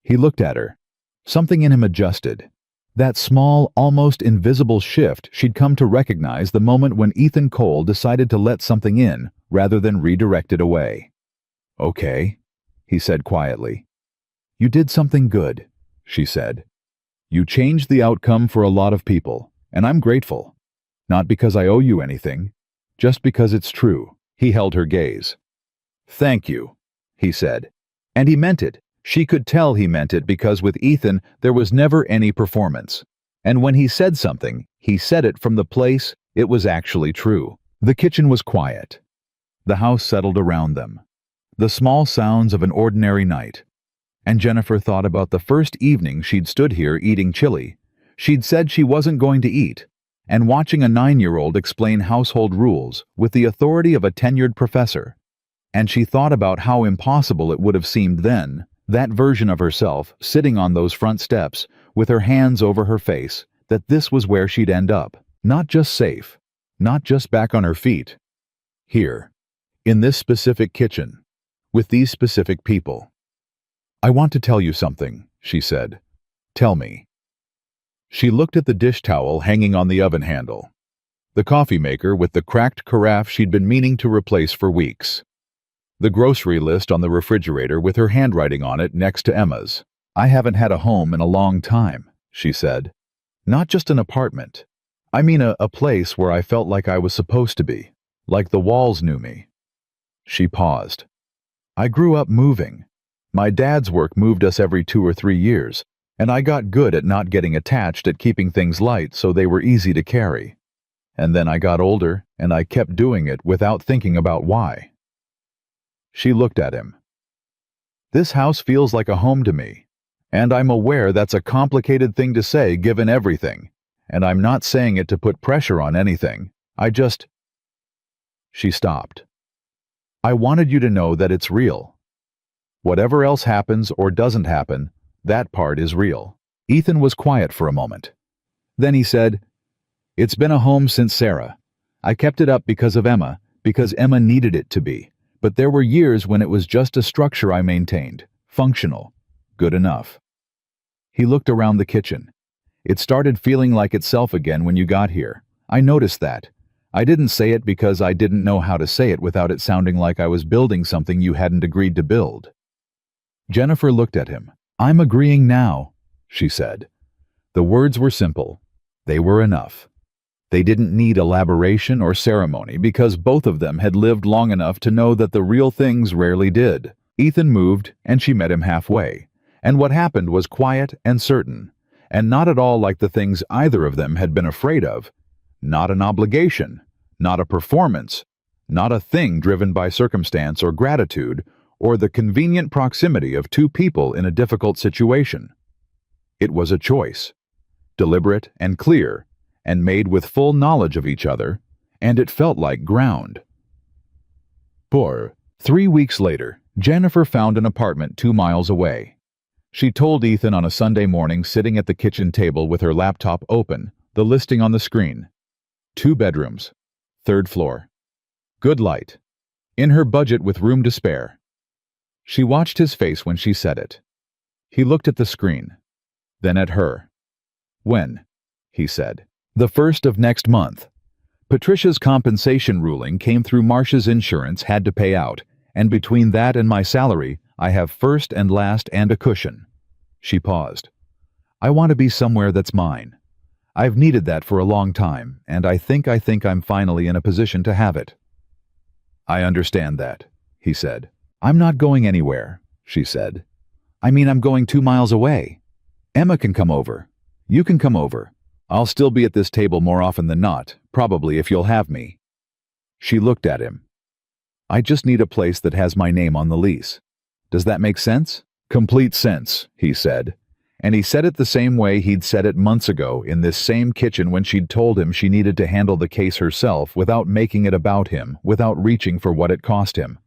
He looked at her. Something in him adjusted. That small, almost invisible shift she'd come to recognize the moment when Ethan Cole decided to let something in rather than redirect it away. Okay, he said quietly. You did something good, she said. You changed the outcome for a lot of people, and I'm grateful. Not because I owe you anything, just because it's true. He held her gaze. Thank you, he said. And he meant it. She could tell he meant it because with Ethan there was never any performance. And when he said something, he said it from the place it was actually true. The kitchen was quiet. The house settled around them. The small sounds of an ordinary night. And Jennifer thought about the first evening she'd stood here eating chili. She'd said she wasn't going to eat, and watching a 9-year-old explain household rules with the authority of a tenured professor. And she thought about how impossible it would have seemed then, that version of herself sitting on those front steps with her hands over her face, that this was where she'd end up, not just safe, not just back on her feet. Here, in this specific kitchen, with these specific people. I want to tell you something, she said. Tell me. She looked at the dish towel hanging on the oven handle, the coffee maker with the cracked carafe she'd been meaning to replace for weeks, the grocery list on the refrigerator with her handwriting on it next to Emma's. I haven't had a home in a long time, she said. Not just an apartment. I mean a place where I felt like I was supposed to be, like the walls knew me. She paused. I grew up moving. My dad's work moved us every 2 or 3 years, and I got good at not getting attached, at keeping things light so they were easy to carry. And then I got older, and I kept doing it without thinking about why. She looked at him. This house feels like a home to me, and I'm aware that's a complicated thing to say given everything, and I'm not saying it to put pressure on anything. She stopped. I wanted you to know that it's real. Whatever else happens or doesn't happen, that part is real. Ethan was quiet for a moment. Then he said, It's been a home since Sarah. I kept it up because of Emma, because Emma needed it to be. But there were years when it was just a structure I maintained, functional, good enough. He looked around the kitchen. It started feeling like itself again when you got here. I noticed that. I didn't say it because I didn't know how to say it without it sounding like I was building something you hadn't agreed to build. Jennifer looked at him. "I'm agreeing now," she said. The words were simple. They were enough. They didn't need elaboration or ceremony because both of them had lived long enough to know that the real things rarely did. Ethan moved, and she met him halfway. And what happened was quiet and certain, and not at all like the things either of them had been afraid of. Not an obligation, not a performance, not a thing driven by circumstance or gratitude, or the convenient proximity of two people in a difficult situation. It was a choice, deliberate and clear, and made with full knowledge of each other, and it felt like ground. 3 weeks later, Jennifer found an apartment 2 miles away. She told Ethan on a Sunday morning, sitting at the kitchen table with her laptop open, the listing on the screen. 2 bedrooms, 3rd floor. Good light. In her budget with room to spare. She watched his face when she said it. He looked at the screen, then at her. "When?" he said. "The 1st of next month. Patricia's compensation ruling came through. Marcia's insurance had to pay out, and between that and my salary, I have first and last and a cushion." She paused. "I want to be somewhere that's mine. I've needed that for a long time, and I think I'm finally in a position to have it." "I understand that," he said. "I'm not going anywhere," she said. "I mean, I'm going 2 miles away. Emma can come over. You can come over. I'll still be at this table more often than not, probably, if you'll have me." She looked at him. "I just need a place that has my name on the lease. Does that make sense?" "Complete sense," he said. And he said it the same way he'd said it months ago in this same kitchen when she'd told him she needed to handle the case herself without making it about him, without reaching for what it cost him.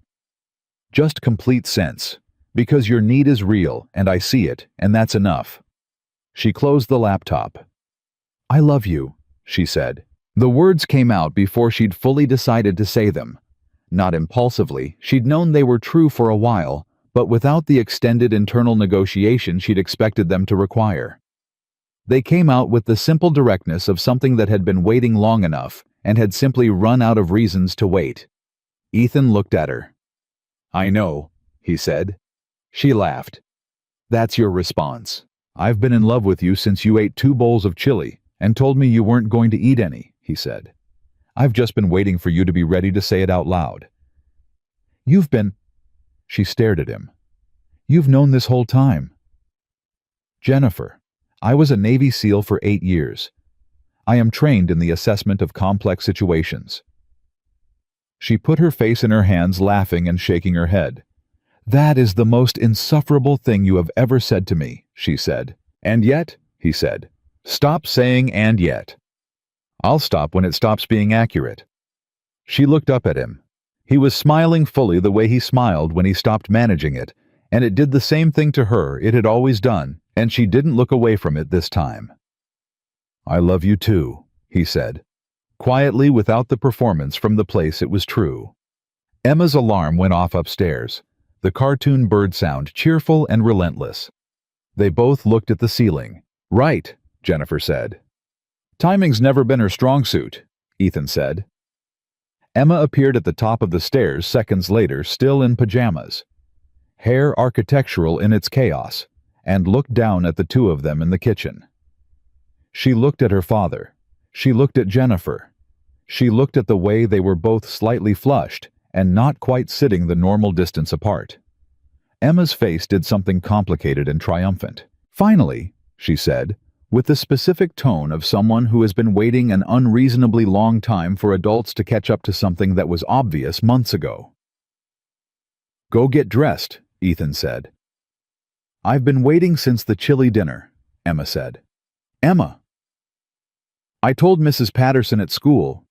"Just complete sense. Because your need is real, and I see it, and that's enough." She closed the laptop. "I love you," she said. The words came out before she'd fully decided to say them. Not impulsively, she'd known they were true for a while, but without the extended internal negotiation she'd expected them to require. They came out with the simple directness of something that had been waiting long enough and had simply run out of reasons to wait. Ethan looked at her. "I know," he said. She laughed. "That's your response. I've been in love with you since you ate 2 bowls of chili and told me you weren't going to eat any," he said. "I've just been waiting for you to be ready to say it out loud." "You've been—" She stared at him. "You've known this whole time." "Jennifer, I was a Navy SEAL for 8 years. I am trained in the assessment of complex situations." She put her face in her hands, laughing and shaking her head. "That is the most insufferable thing you have ever said to me," she said. "And yet," he said. "Stop saying 'and yet.' I'll stop when it stops being accurate." She looked up at him. He was smiling fully the way he smiled when he stopped managing it, and it did the same thing to her it had always done, and she didn't look away from it this time. "I love you too," he said, quietly, without the performance from the place it was true. Emma's alarm went off upstairs, the cartoon bird sound cheerful and relentless. They both looked at the ceiling. "Right," Jennifer said. "Timing's never been her strong suit," Ethan said. Emma appeared at the top of the stairs seconds later, still in pajamas. Hair architectural in its chaos, and looked down at the two of them in the kitchen. She looked at her father. She looked at Jennifer. She looked at the way they were both slightly flushed and not quite sitting the normal distance apart. Emma's face did something complicated and triumphant. "Finally," she said, with the specific tone of someone who has been waiting an unreasonably long time for adults to catch up to something that was obvious months ago. "Go get dressed," Ethan said. "I've been waiting since the chili dinner," Emma said. "Emma!" "I told Mrs. Patterson at school."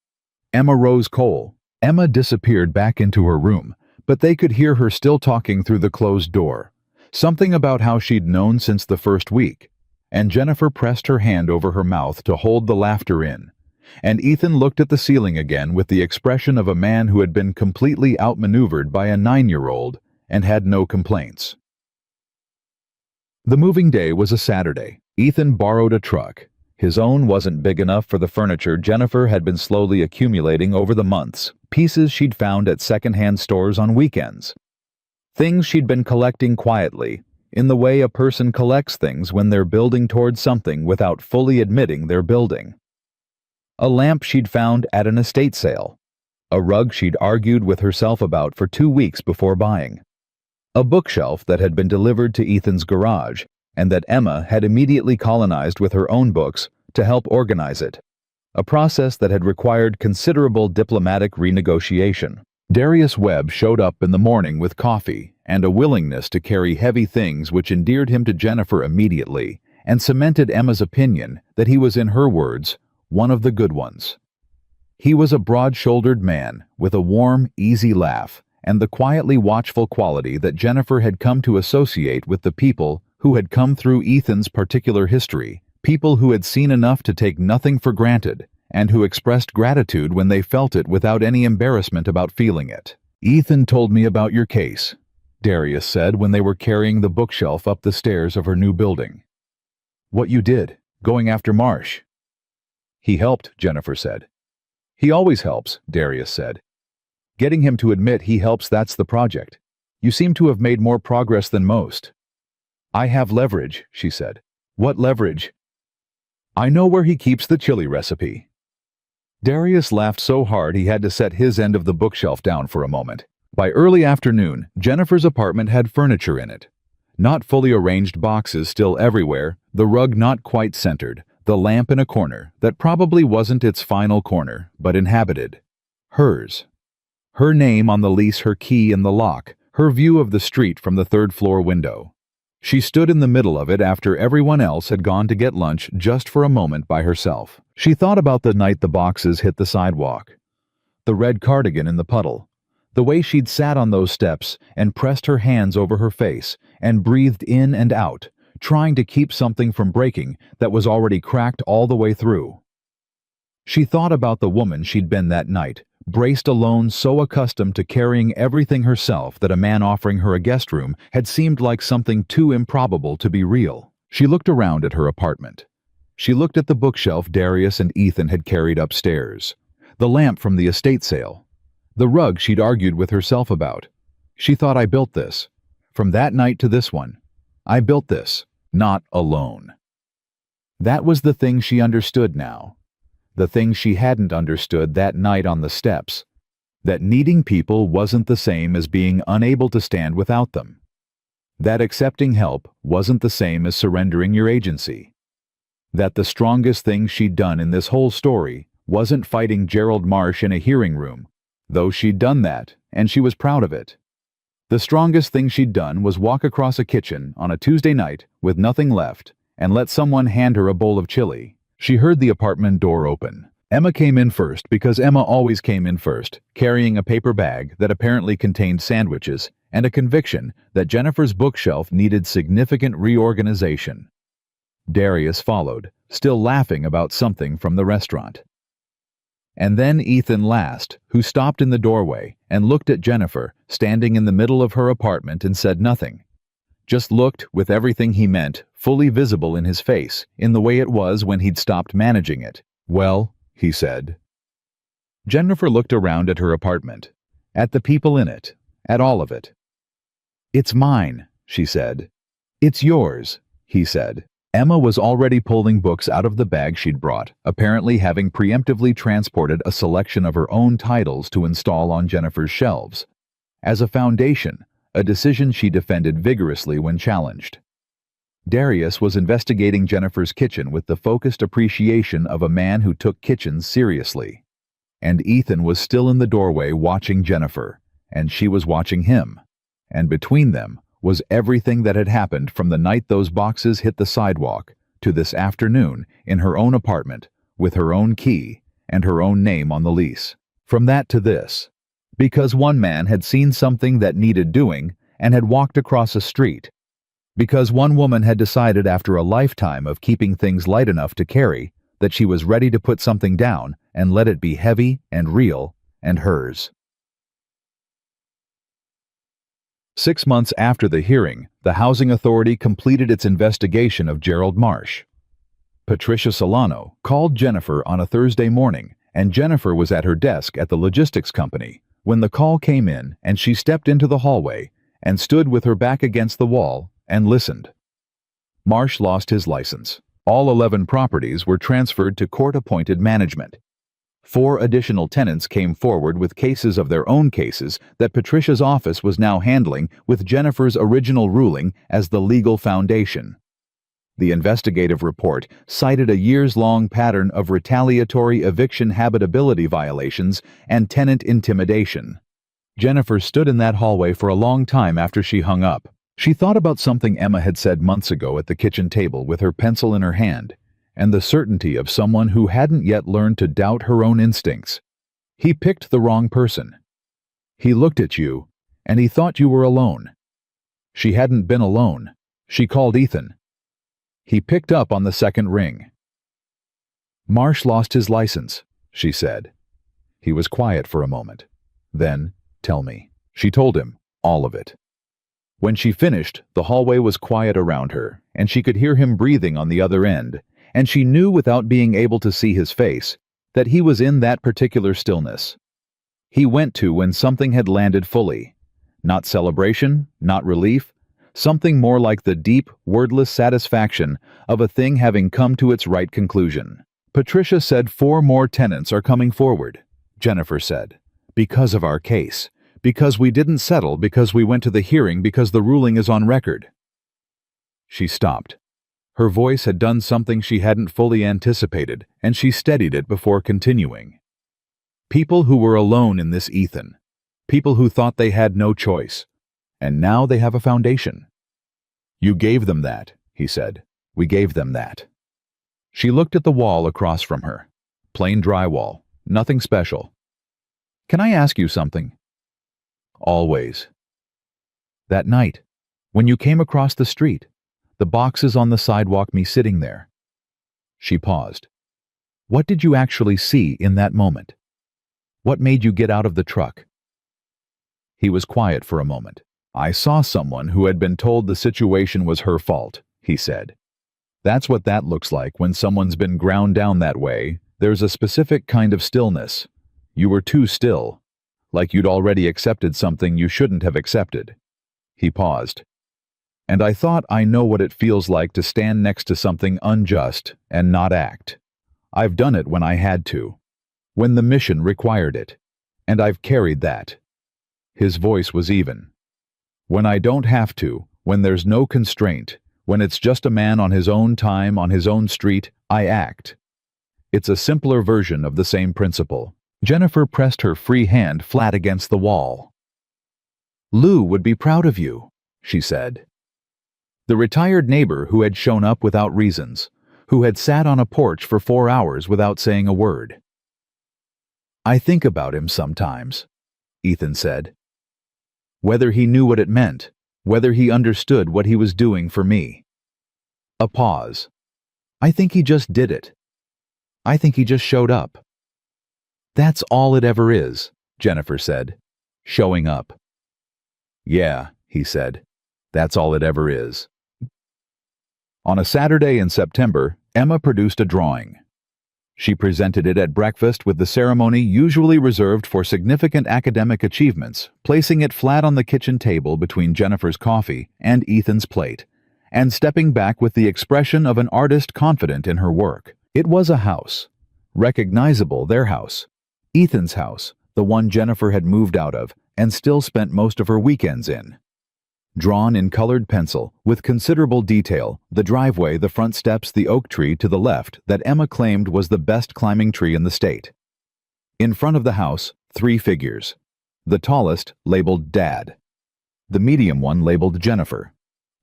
Emma rose Cole. Emma disappeared back into her room, but they could hear her still talking through the closed door. Something about how she'd known since the first week. And Jennifer pressed her hand over her mouth to hold the laughter in, and Ethan looked at the ceiling again with the expression of a man who had been completely outmaneuvered by a 9-year-old and had no complaints. The moving day was a Saturday. Ethan borrowed a truck. His own wasn't big enough for the furniture Jennifer had been slowly accumulating over the months, pieces she'd found at second-hand stores on weekends. Things she'd been collecting quietly, in the way a person collects things when they're building towards something without fully admitting they're building. A lamp she'd found at an estate sale. A rug she'd argued with herself about for 2 weeks before buying. A bookshelf that had been delivered to Ethan's garage and that Emma had immediately colonized with her own books to help organize it. A process that had required considerable diplomatic renegotiation. Darius Webb showed up in the morning with coffee and a willingness to carry heavy things which endeared him to Jennifer immediately and cemented Emma's opinion that he was, in her words, one of the good ones. He was a broad-shouldered man with a warm, easy laugh and the quietly watchful quality that Jennifer had come to associate with the people who had come through Ethan's particular history, people who had seen enough to take nothing for granted and who expressed gratitude when they felt it without any embarrassment about feeling it. "Ethan told me about your case," Darius said when they were carrying the bookshelf up the stairs of her new building. "What you did, going after Marsh." "He helped," Jennifer said. "He always helps," Darius said. "Getting him to admit he helps, that's the project. You seem to have made more progress than most." "I have leverage," she said. "What leverage?" "I know where he keeps the chili recipe." Darius laughed so hard he had to set his end of the bookshelf down for a moment. By early afternoon, Jennifer's apartment had furniture in it. Not fully arranged boxes still everywhere, the rug not quite centered, the lamp in a corner that probably wasn't its final corner, but inhabited. Hers. Her name on the lease, her key in the lock, her view of the street from the third-floor window. She stood in the middle of it after everyone else had gone to get lunch just for a moment by herself. She thought about the night the boxes hit the sidewalk. The red cardigan in the puddle. The way she'd sat on those steps and pressed her hands over her face and breathed in and out, trying to keep something from breaking that was already cracked all the way through. She thought about the woman she'd been that night, braced alone, so accustomed to carrying everything herself that a man offering her a guest room had seemed like something too improbable to be real. She looked around at her apartment. She looked at the bookshelf Darius and Ethan had carried upstairs, the lamp from the estate sale, the rug she'd argued with herself about. She thought, I built this. From that night to this one, I built this, not alone. That was the thing she understood now. The thing she hadn't understood that night on the steps, that needing people wasn't the same as being unable to stand without them. That accepting help wasn't the same as surrendering your agency. That the strongest thing she'd done in this whole story wasn't fighting Gerald Marsh in a hearing room, though she'd done that, and she was proud of it. The strongest thing she'd done was walk across a kitchen on a Tuesday night with nothing left and let someone hand her a bowl of chili. She heard the apartment door open. Emma came in first because Emma always came in first, carrying a paper bag that apparently contained sandwiches and a conviction that Jennifer's bookshelf needed significant reorganization. Darius followed, still laughing about something from the restaurant. And then Ethan last, who stopped in the doorway and looked at Jennifer, standing in the middle of her apartment, and said nothing. Just looked, with everything he meant fully visible in his face, in the way it was when he'd stopped managing it. "Well," he said. Jennifer looked around at her apartment, at the people in it, at all of it. "It's mine," she said. "It's yours," he said. Emma was already pulling books out of the bag she'd brought, apparently having preemptively transported a selection of her own titles to install on Jennifer's shelves. As a foundation, a decision she defended vigorously when challenged. Darius was investigating Jennifer's kitchen with the focused appreciation of a man who took kitchens seriously. And Ethan was still in the doorway watching Jennifer, and she was watching him. And between them was everything that had happened from the night those boxes hit the sidewalk to this afternoon in her own apartment with her own key and her own name on the lease. From that to this. Because one man had seen something that needed doing and had walked across a street. Because one woman had decided after a lifetime of keeping things light enough to carry that she was ready to put something down and let it be heavy and real and hers. 6 months after the hearing, the Housing Authority completed its investigation of Gerald Marsh. Patricia Solano called Jennifer on a Thursday morning, and Jennifer was at her desk at the logistics company when the call came in, and she stepped into the hallway and stood with her back against the wall and listened. Marsh lost his license. All 11 properties were transferred to court-appointed management. 4 additional tenants came forward with cases of their own cases that Patricia's office was now handling with Jennifer's original ruling as the legal foundation. The investigative report cited a years-long pattern of retaliatory eviction habitability violations and tenant intimidation. Jennifer stood in that hallway for a long time after she hung up. She thought about something Emma had said months ago at the kitchen table with her pencil in her hand, and the certainty of someone who hadn't yet learned to doubt her own instincts. He picked the wrong person. He looked at you, and he thought you were alone. She hadn't been alone. She called Ethan. He picked up on the second ring. Marsh lost his license, she said. He was quiet for a moment. Then, tell me. She told him, all of it. When she finished, the hallway was quiet around her, and she could hear him breathing on the other end, and she knew without being able to see his face that he was in that particular stillness. He went to when something had landed fully. Not celebration, not relief, something more like the deep, wordless satisfaction of a thing having come to its right conclusion. Patricia said 4 more tenants are coming forward, Jennifer said, because of our case. Because we didn't settle, because we went to the hearing, because the ruling is on record. She stopped. Her voice had done something she hadn't fully anticipated, and she steadied it before continuing. People who were alone in this, Ethan. People who thought they had no choice. And now they have a foundation. You gave them that, he said. We gave them that. She looked at the wall across from her. Plain drywall. Nothing special. Can I ask you something? Always. That night, when you came across the street, the boxes on the sidewalk, me sitting there. She paused. What did you actually see in that moment? What made you get out of the truck? He was quiet for a moment. I saw someone who had been told the situation was her fault, he said. That's what that looks like when someone's been ground down that way. There's a specific kind of stillness. You were too still. Like you'd already accepted something you shouldn't have accepted. He paused. And I thought, I know what it feels like to stand next to something unjust and not act. I've done it when I had to, when the mission required it, and I've carried that. His voice was even. When I don't have to, when there's no constraint, when it's just a man on his own time, on his own street, I act. It's a simpler version of the same principle. Jennifer pressed her free hand flat against the wall. Lou would be proud of you, she said. The retired neighbor who had shown up without reasons, who had sat on a porch for 4 hours without saying a word. I think about him sometimes, Ethan said. Whether he knew what it meant, whether he understood what he was doing for me. A pause. I think he just did it. I think he just showed up. That's all it ever is, Jennifer said. Showing up. Yeah, he said. That's all it ever is. On a Saturday in September, Emma produced a drawing. She presented it at breakfast with the ceremony usually reserved for significant academic achievements, placing it flat on the kitchen table between Jennifer's coffee and Ethan's plate, and stepping back with the expression of an artist confident in her work. It was a house. Recognizable, their house. Ethan's house, the one Jennifer had moved out of and still spent most of her weekends in. Drawn in colored pencil, with considerable detail, the driveway, the front steps, the oak tree to the left that Emma claimed was the best climbing tree in the state. In front of the house, 3 figures. The tallest labeled Dad. The medium one labeled Jennifer.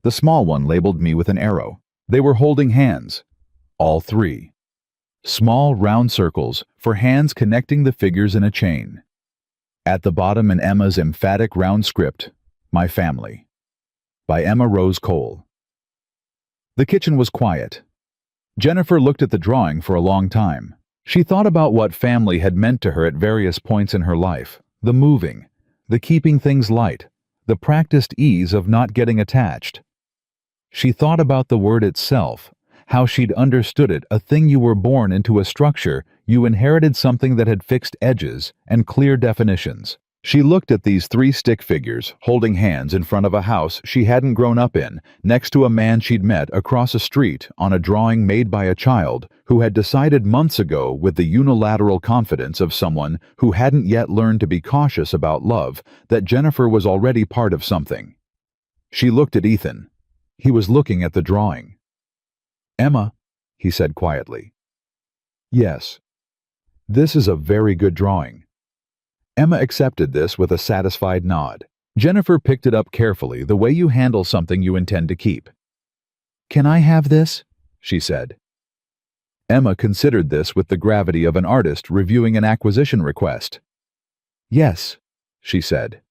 The small one labeled me with an arrow. They were holding hands. All 3. Small round circles for hands connecting the figures in a chain. At the bottom in Emma's emphatic round script, My Family. By Emma Rose Cole. The kitchen was quiet. Jennifer looked at the drawing for a long time. She thought about what family had meant to her at various points in her life. The moving, the keeping things light, the practiced ease of not getting attached. She thought about the word itself, how she'd understood it, a thing you were born into, a structure, you inherited something that had fixed edges and clear definitions. She looked at these three stick figures holding hands in front of a house she hadn't grown up in, next to a man she'd met across a street on a drawing made by a child who had decided months ago, with the unilateral confidence of someone who hadn't yet learned to be cautious about love, that Jennifer was already part of something. She looked at Ethan. He was looking at the drawing. "Emma," he said quietly. "Yes. This is a very good drawing." Emma accepted this with a satisfied nod. Jennifer picked it up carefully, the way you handle something you intend to keep. "Can I have this?" she said. Emma considered this with the gravity of an artist reviewing an acquisition request. "Yes," she said.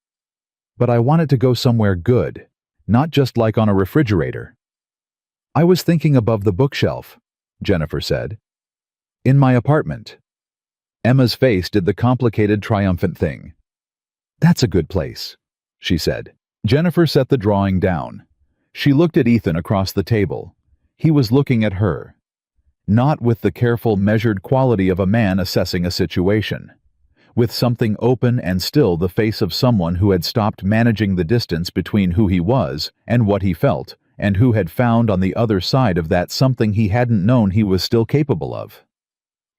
"But I want it to go somewhere good, not just like on a refrigerator." "I was thinking above the bookshelf," Jennifer said. "In my apartment." Emma's face did the complicated, triumphant thing. "That's a good place," she said. Jennifer set the drawing down. She looked at Ethan across the table. He was looking at her. Not with the careful, measured quality of a man assessing a situation. With something open and still, the face of someone who had stopped managing the distance between who he was and what he felt, and who had found on the other side of that something he hadn't known he was still capable of.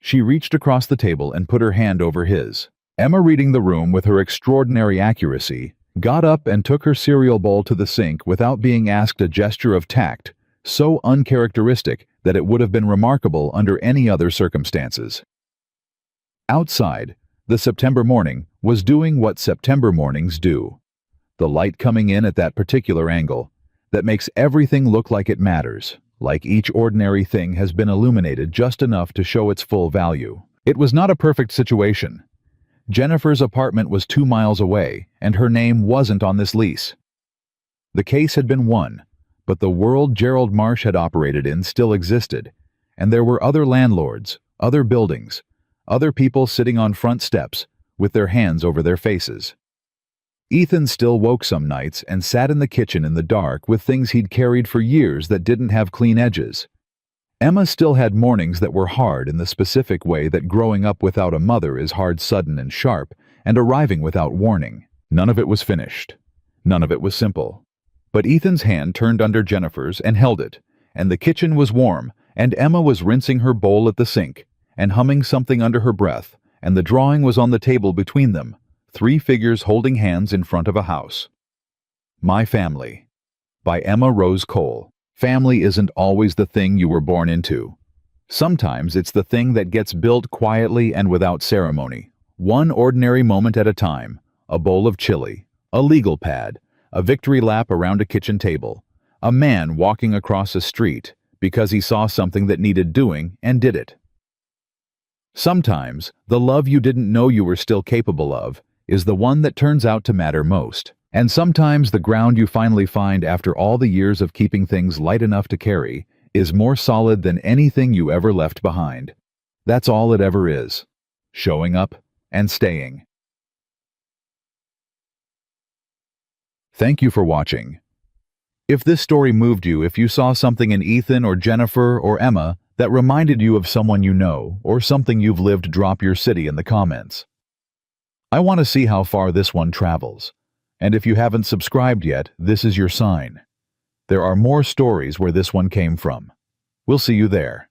She reached across the table and put her hand over his. Emma, reading the room with her extraordinary accuracy, got up and took her cereal bowl to the sink without being asked, a gesture of tact, so uncharacteristic that it would have been remarkable under any other circumstances. Outside, the September morning was doing what September mornings do. The light coming in at that particular angle, that makes everything look like it matters. Like each ordinary thing has been illuminated just enough to show its full value. It was not a perfect situation. Jennifer's apartment was 2 miles away, and her name wasn't on this lease. The case had been won, but the world Gerald Marsh had operated in still existed, and there were other landlords, other buildings, other people sitting on front steps, with their hands over their faces. Ethan still woke some nights and sat in the kitchen in the dark with things he'd carried for years that didn't have clean edges. Emma still had mornings that were hard in the specific way that growing up without a mother is hard, sudden and sharp, and arriving without warning. None of it was finished. None of it was simple. But Ethan's hand turned under Jennifer's and held it, and the kitchen was warm, and Emma was rinsing her bowl at the sink, and humming something under her breath, and the drawing was on the table between them. 3 figures holding hands in front of a house. My Family, by Emma Rose Cole. Family isn't always the thing you were born into. Sometimes it's the thing that gets built quietly and without ceremony. One ordinary moment at a time. A bowl of chili, a legal pad, a victory lap around a kitchen table, a man walking across a street because he saw something that needed doing and did it. Sometimes the love you didn't know you were still capable of is the one that turns out to matter most. And sometimes the ground you finally find after all the years of keeping things light enough to carry is more solid than anything you ever left behind. That's all it ever is. Showing up and staying. Thank you for watching. If this story moved you, if you saw something in Ethan or Jennifer or Emma that reminded you of someone you know or something you've lived, drop your city in the comments. I want to see how far this one travels. And if you haven't subscribed yet, this is your sign. There are more stories where this one came from. We'll see you there.